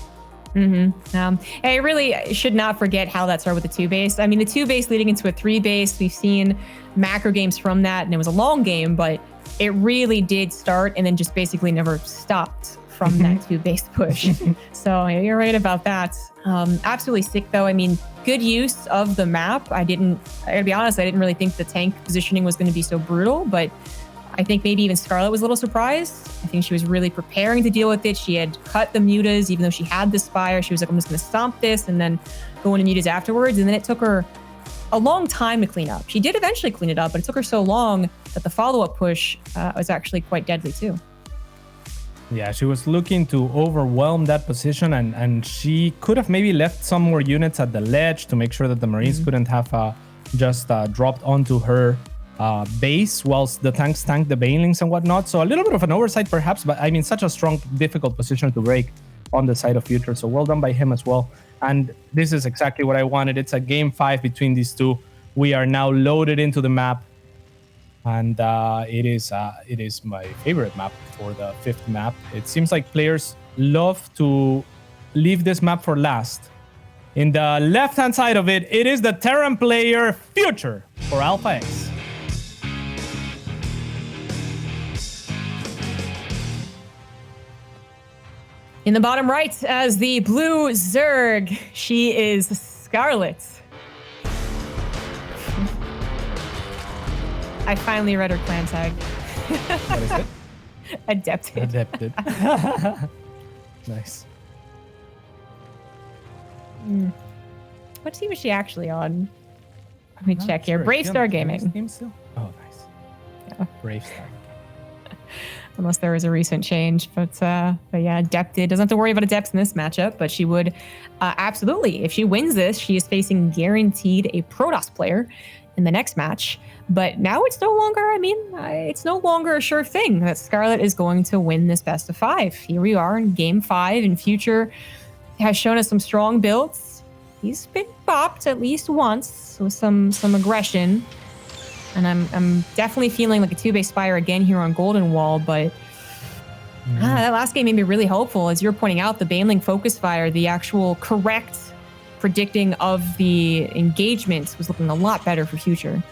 I really should not forget how that started with the 2-base. I mean, the 2-base leading into a 3-base, we've seen macro games from that, and it was a long game, but it really did start and then just basically never stopped from that 2-base push. So you're right about that. Absolutely sick, though. I mean, good use of the map. I gotta be honest, I didn't really think the tank positioning was going to be so brutal, but I think maybe even Scarlett was a little surprised. I think she was really preparing to deal with it. She had cut the mutas, even though she had the Spire. She was like, I'm just going to stomp this and then go into mutas afterwards. And then it took her a long time to clean up. She did eventually clean it up, but it took her so long that the follow-up push was actually quite deadly too.
Yeah, she was looking to overwhelm that position, and she could have maybe left some more units at the ledge to make sure that the Marines couldn't have just dropped onto her base whilst the tanks tanked the Banelings and whatnot. So a little bit of an oversight perhaps, but I mean, such a strong, difficult position to break on the side of Future. So well done by him as well. And this is exactly what I wanted. It's a game 5 between these two. We are now loaded into the map. And it is my favorite map for the 5th map. It seems like players love to leave this map for last. In the left-hand side of it, it is the Terran player Future for Alpha X.
In the bottom right, as the blue Zerg, she is Scarlett. I finally read her clan tag.
What is it?
Adepted.
Adepted. Nice.
What team is she actually on? Let me check here. Brave Star Gaming.
Game still? Oh, nice.
Yeah.
Brave Star.
Unless there was a recent change, but yeah, Adepted doesn't have to worry about Adepts in this matchup, but she would absolutely, if she wins this, she is facing guaranteed a Protoss player in the next match. But now it's no longer, it's no longer a sure thing that Scarlett is going to win this best of 5. Here we are in game 5, and Future has shown us some strong builds. He's been bopped at least once with some aggression. And I'm definitely feeling like a 2-base Spire again here on Golden Wall, but that last game made me really hopeful. As you're pointing out, the Baneling Focus Fire, the actual correct predicting of the engagements was looking a lot better for Future.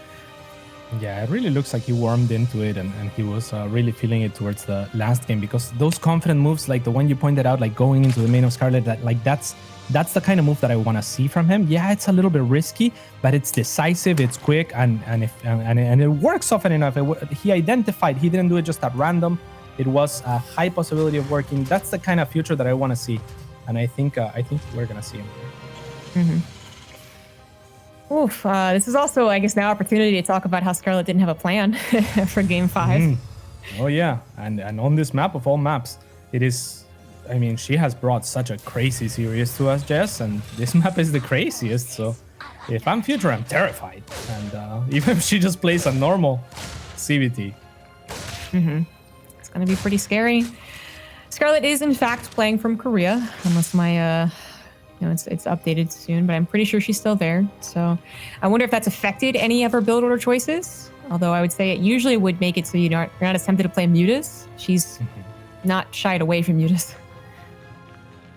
Yeah, it really looks like he warmed into it, and he was really feeling it towards the last game, because those confident moves, like the one you pointed out, like going into the main of Scarlett, that's the kind of move that I want to see from him. Yeah, it's a little bit risky, but it's decisive, it's quick, and it works often enough. He identified, he didn't do it just at random. It was a high possibility of working. That's the kind of Future that I want to see, and I think we're gonna see him.
Oof. This is also, I guess, now opportunity to talk about how Scarlett didn't have a plan for Game 5.
Oh, yeah. And on this map of all maps, it is... I mean, she has brought such a crazy series to us, Jess, and this map is the craziest. So if I'm Future, I'm terrified. And even if she just plays a normal CBT.
It's going to be pretty scary. Scarlett is, in fact, playing from Korea, unless my... it's updated soon, but I'm pretty sure she's still there. So I wonder if that's affected any of her build order choices. Although I would say it usually would make it so you're not as tempted to play Mutas. She's not shied away from Mutas.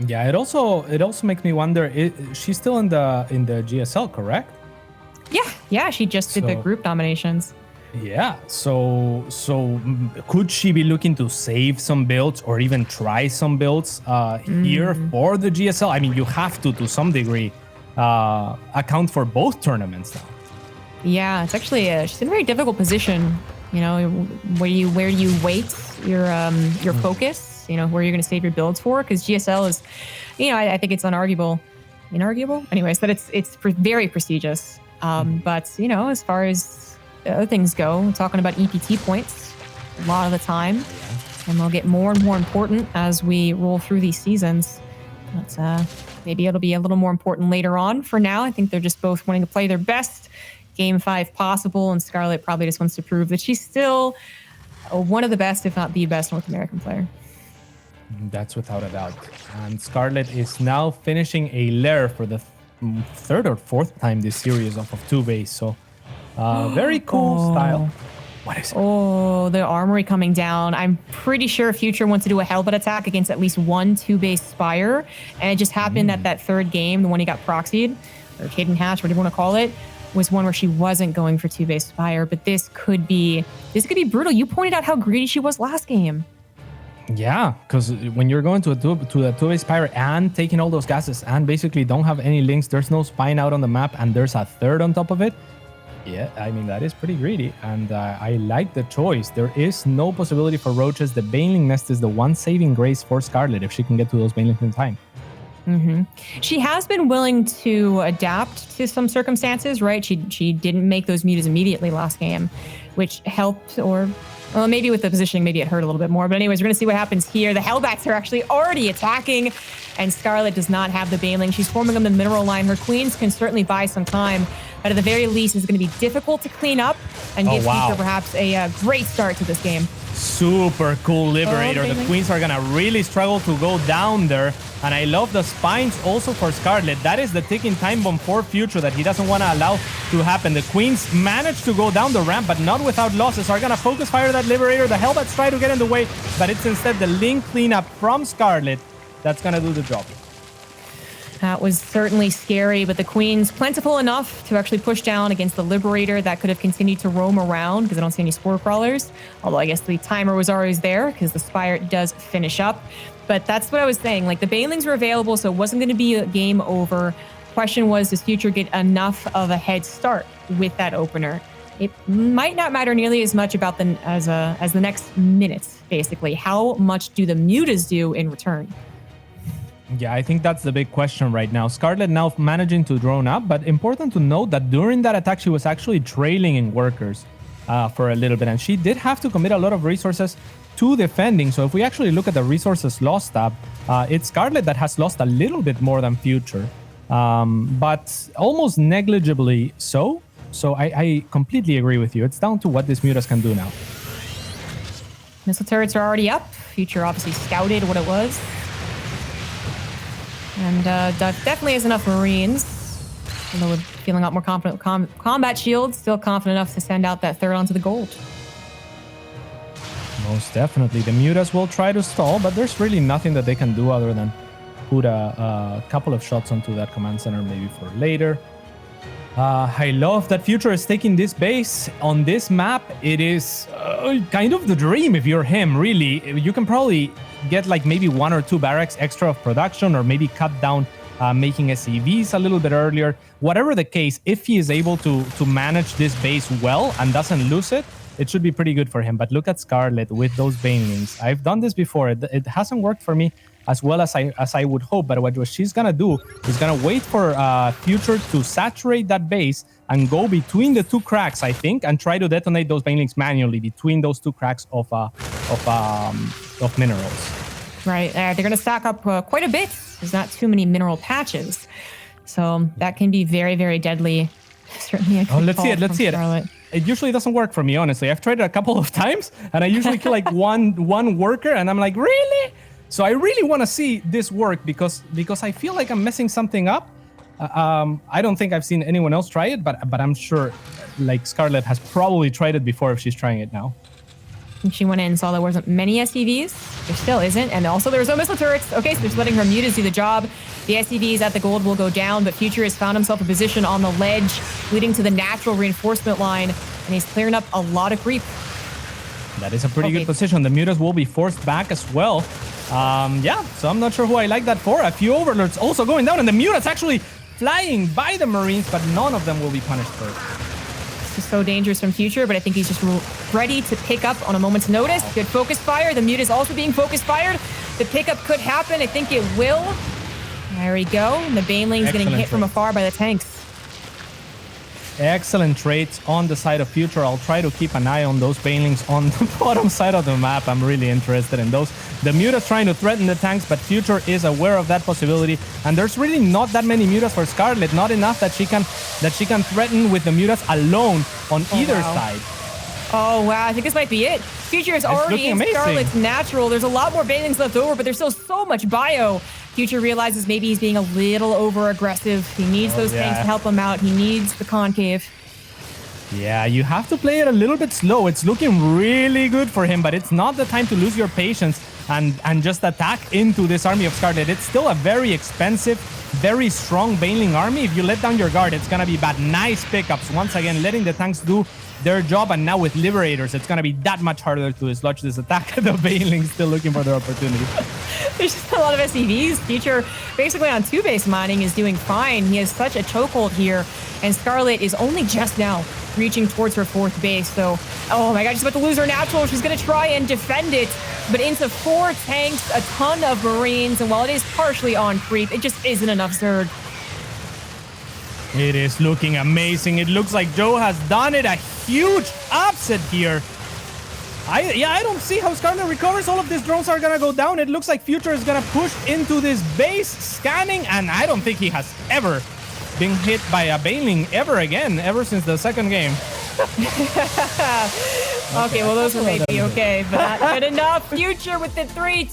Yeah, it also makes me wonder. She's still in the GSL, correct?
Yeah. She just did the group nominations.
Yeah. So could she be looking to save some builds or even try some builds here for the GSL? I mean, you have to some degree account for both tournaments now. Yeah,
it's actually she's in a very difficult position. Where you weight your focus. Where you're going to save your builds for, because GSL is, I think it's inarguable. Anyways, that it's very prestigious. But as far as other things go, we're talking about EPT points a lot of the time, and they'll get more and more important as we roll through these seasons. But maybe it'll be a little more important later on. For now, I think they're just both wanting to play their best Game 5 possible, and Scarlett probably just wants to prove that she's still one of the best, if not the best, North American player.
That's without a doubt. And Scarlett is now finishing a lair for the third or fourth time this series off of 2 base. So very cool style. What is it? Oh,
the armory coming down. I'm pretty sure Future wants to do a Hellbat attack against at least one 2-base Spire. And it just happened that third game, the one he got proxied, or hidden hatch, whatever you want to call it, was one where she wasn't going for 2-base Spire. But this could be brutal. You pointed out how greedy she was last game.
Yeah, because when you're going to a 2-base Spire and taking all those gases and basically don't have any links, there's no spine out on the map, and there's a third on top of it. Yeah, I mean, that is pretty greedy, and I like the choice. There is no possibility for roaches. The Baneling Nest is the one saving grace for Scarlett if she can get to those Banelings in time.
She has been willing to adapt to some circumstances, right? She didn't make those mutas immediately last game, which helped, or... Well, maybe with the positioning, maybe it hurt a little bit more. But anyways, we're going to see what happens here. The Hellbats are actually already attacking, and Scarlett does not have the Baneling. She's forming them in the mineral line. Her Queens can certainly buy some time, but at the very least, it's going to be difficult to clean up and give Future perhaps a great start to this game.
Super cool Liberator. The Queens are going to really struggle to go down there. And I love the spines also for Scarlett. That is the ticking time bomb for Future that he doesn't want to allow to happen. The Queens managed to go down the ramp, but not without losses. Are going to focus fire that Liberator. The Hellbats try to get in the way, but it's instead the link cleanup from Scarlett that's going to do the job.
That was certainly scary, but the Queens plentiful enough to actually push down against the Liberator that could have continued to roam around because I don't see any Spore Crawlers. Although I guess the timer was always there because the Spire does finish up. But that's what I was saying. Like, the Banelings were available, so it wasn't going to be a game over. Question was, does Future get enough of a head start with that opener? It might not matter nearly as much about as the next minutes, basically. How much do the Mutas do in return?
Yeah, I think that's the big question right now. Scarlett now managing to drone up, but important to note that during that attack, she was actually trailing in workers for a little bit, and she did have to commit a lot of resources to defending. So if we actually look at the resources lost tab, it's Scarlett that has lost a little bit more than Future, but almost negligibly so. So I completely agree with you. It's down to what these Mutas can do now.
Missile turrets are already up. Future obviously scouted what it was. And definitely has enough Marines. Although we're feeling a lot more confident with combat shields, still confident enough to send out that third onto the gold.
Most definitely. The Mutas will try to stall, but there's really nothing that they can do other than put a couple of shots onto that command center maybe for later. I love that Future is taking this base on this map. It is kind of the dream if you're him, really. You can probably get like maybe 1 or 2 barracks extra of production, or maybe cut down making SCVs a little bit earlier. Whatever the case, if he is able to manage this base well and doesn't lose it, it should be pretty good for him. But look at Scarlett with those banelings. I've done this before. It hasn't worked for me as well as I would hope. But what she's gonna do is gonna wait for Future to saturate that base and go between the two cracks, I think, and try to detonate those banelings manually between those two cracks of minerals.
Right, they're gonna stack up quite a bit. There's not too many mineral patches, so that can be very, very deadly. Certainly,
let's see it. Let's see
Scarlett.
It usually doesn't work for me, honestly. I've tried it a couple of times, and I usually kill like one worker, and I'm like, really? So I really want to see this work because I feel like I'm messing something up. I don't think I've seen anyone else try it, but I'm sure like Scarlett has probably tried it before if she's trying it now.
And she went in and saw there wasn't many SCVs. There still isn't. And also there was no missile turrets. Okay, so they're just letting her mutas do the job. The SCVs at the gold will go down, but Future has found himself a position on the ledge leading to the natural reinforcement line, and he's clearing up a lot of creep.
That is a pretty good position. The mutas will be forced back as well. Yeah, so I'm not sure who I like that for. A few overlords also going down, and the mutas actually flying by the Marines, but none of them will be punished for it.
This is so dangerous from Future, but I think he's just ready to pick up on a moment's notice. Good focus fire. The mutas also being focus fired. The pickup could happen. I think it will. There we go. And the baneling's getting hit from afar by the tanks.
Excellent traits on the side of Future. I'll try to keep an eye on those banelings on the bottom side of the map. I'm really interested in those. The mutas trying to threaten the tanks, but Future is aware of that possibility. And there's really not that many mutas for Scarlett. Not enough that she can threaten with the mutas alone on either side.
Oh, wow. I think this might be it. Future is already in Scarlett's natural. There's a lot more banelings left over, but there's still so much bio. Future realizes maybe he's being a little over-aggressive. He needs those tanks to help him out. He needs the concave.
Yeah, you have to play it a little bit slow. It's looking really good for him, but it's not the time to lose your patience and just attack into this army of Scarlett. It's still a very expensive, very strong baneling army. If you let down your guard, it's going to be bad. Nice pickups. Once again, letting the tanks do their job, and now with Liberators, it's going to be that much harder to dislodge this attack. The banelings still looking for their opportunity.
There's just a lot of SCVs. Future, basically on two-base mining, is doing fine. He has such a chokehold here, and Scarlett is only just now reaching towards her fourth base. So, oh my god, she's about to lose her natural. She's going to try and defend it, but into 4 tanks, a ton of Marines, and while it is partially on creep, it just isn't enough Zerg.
It is looking amazing. It looks like Joe has done it. A huge upset here. I don't see how Scarlett recovers. All of these drones are gonna go down. It looks like Future is gonna push into this base, scanning, and I don't think he has ever been hit by a baneling ever since the second game.
Okay, well, those were maybe okay, but not good enough. Future with the 3-2.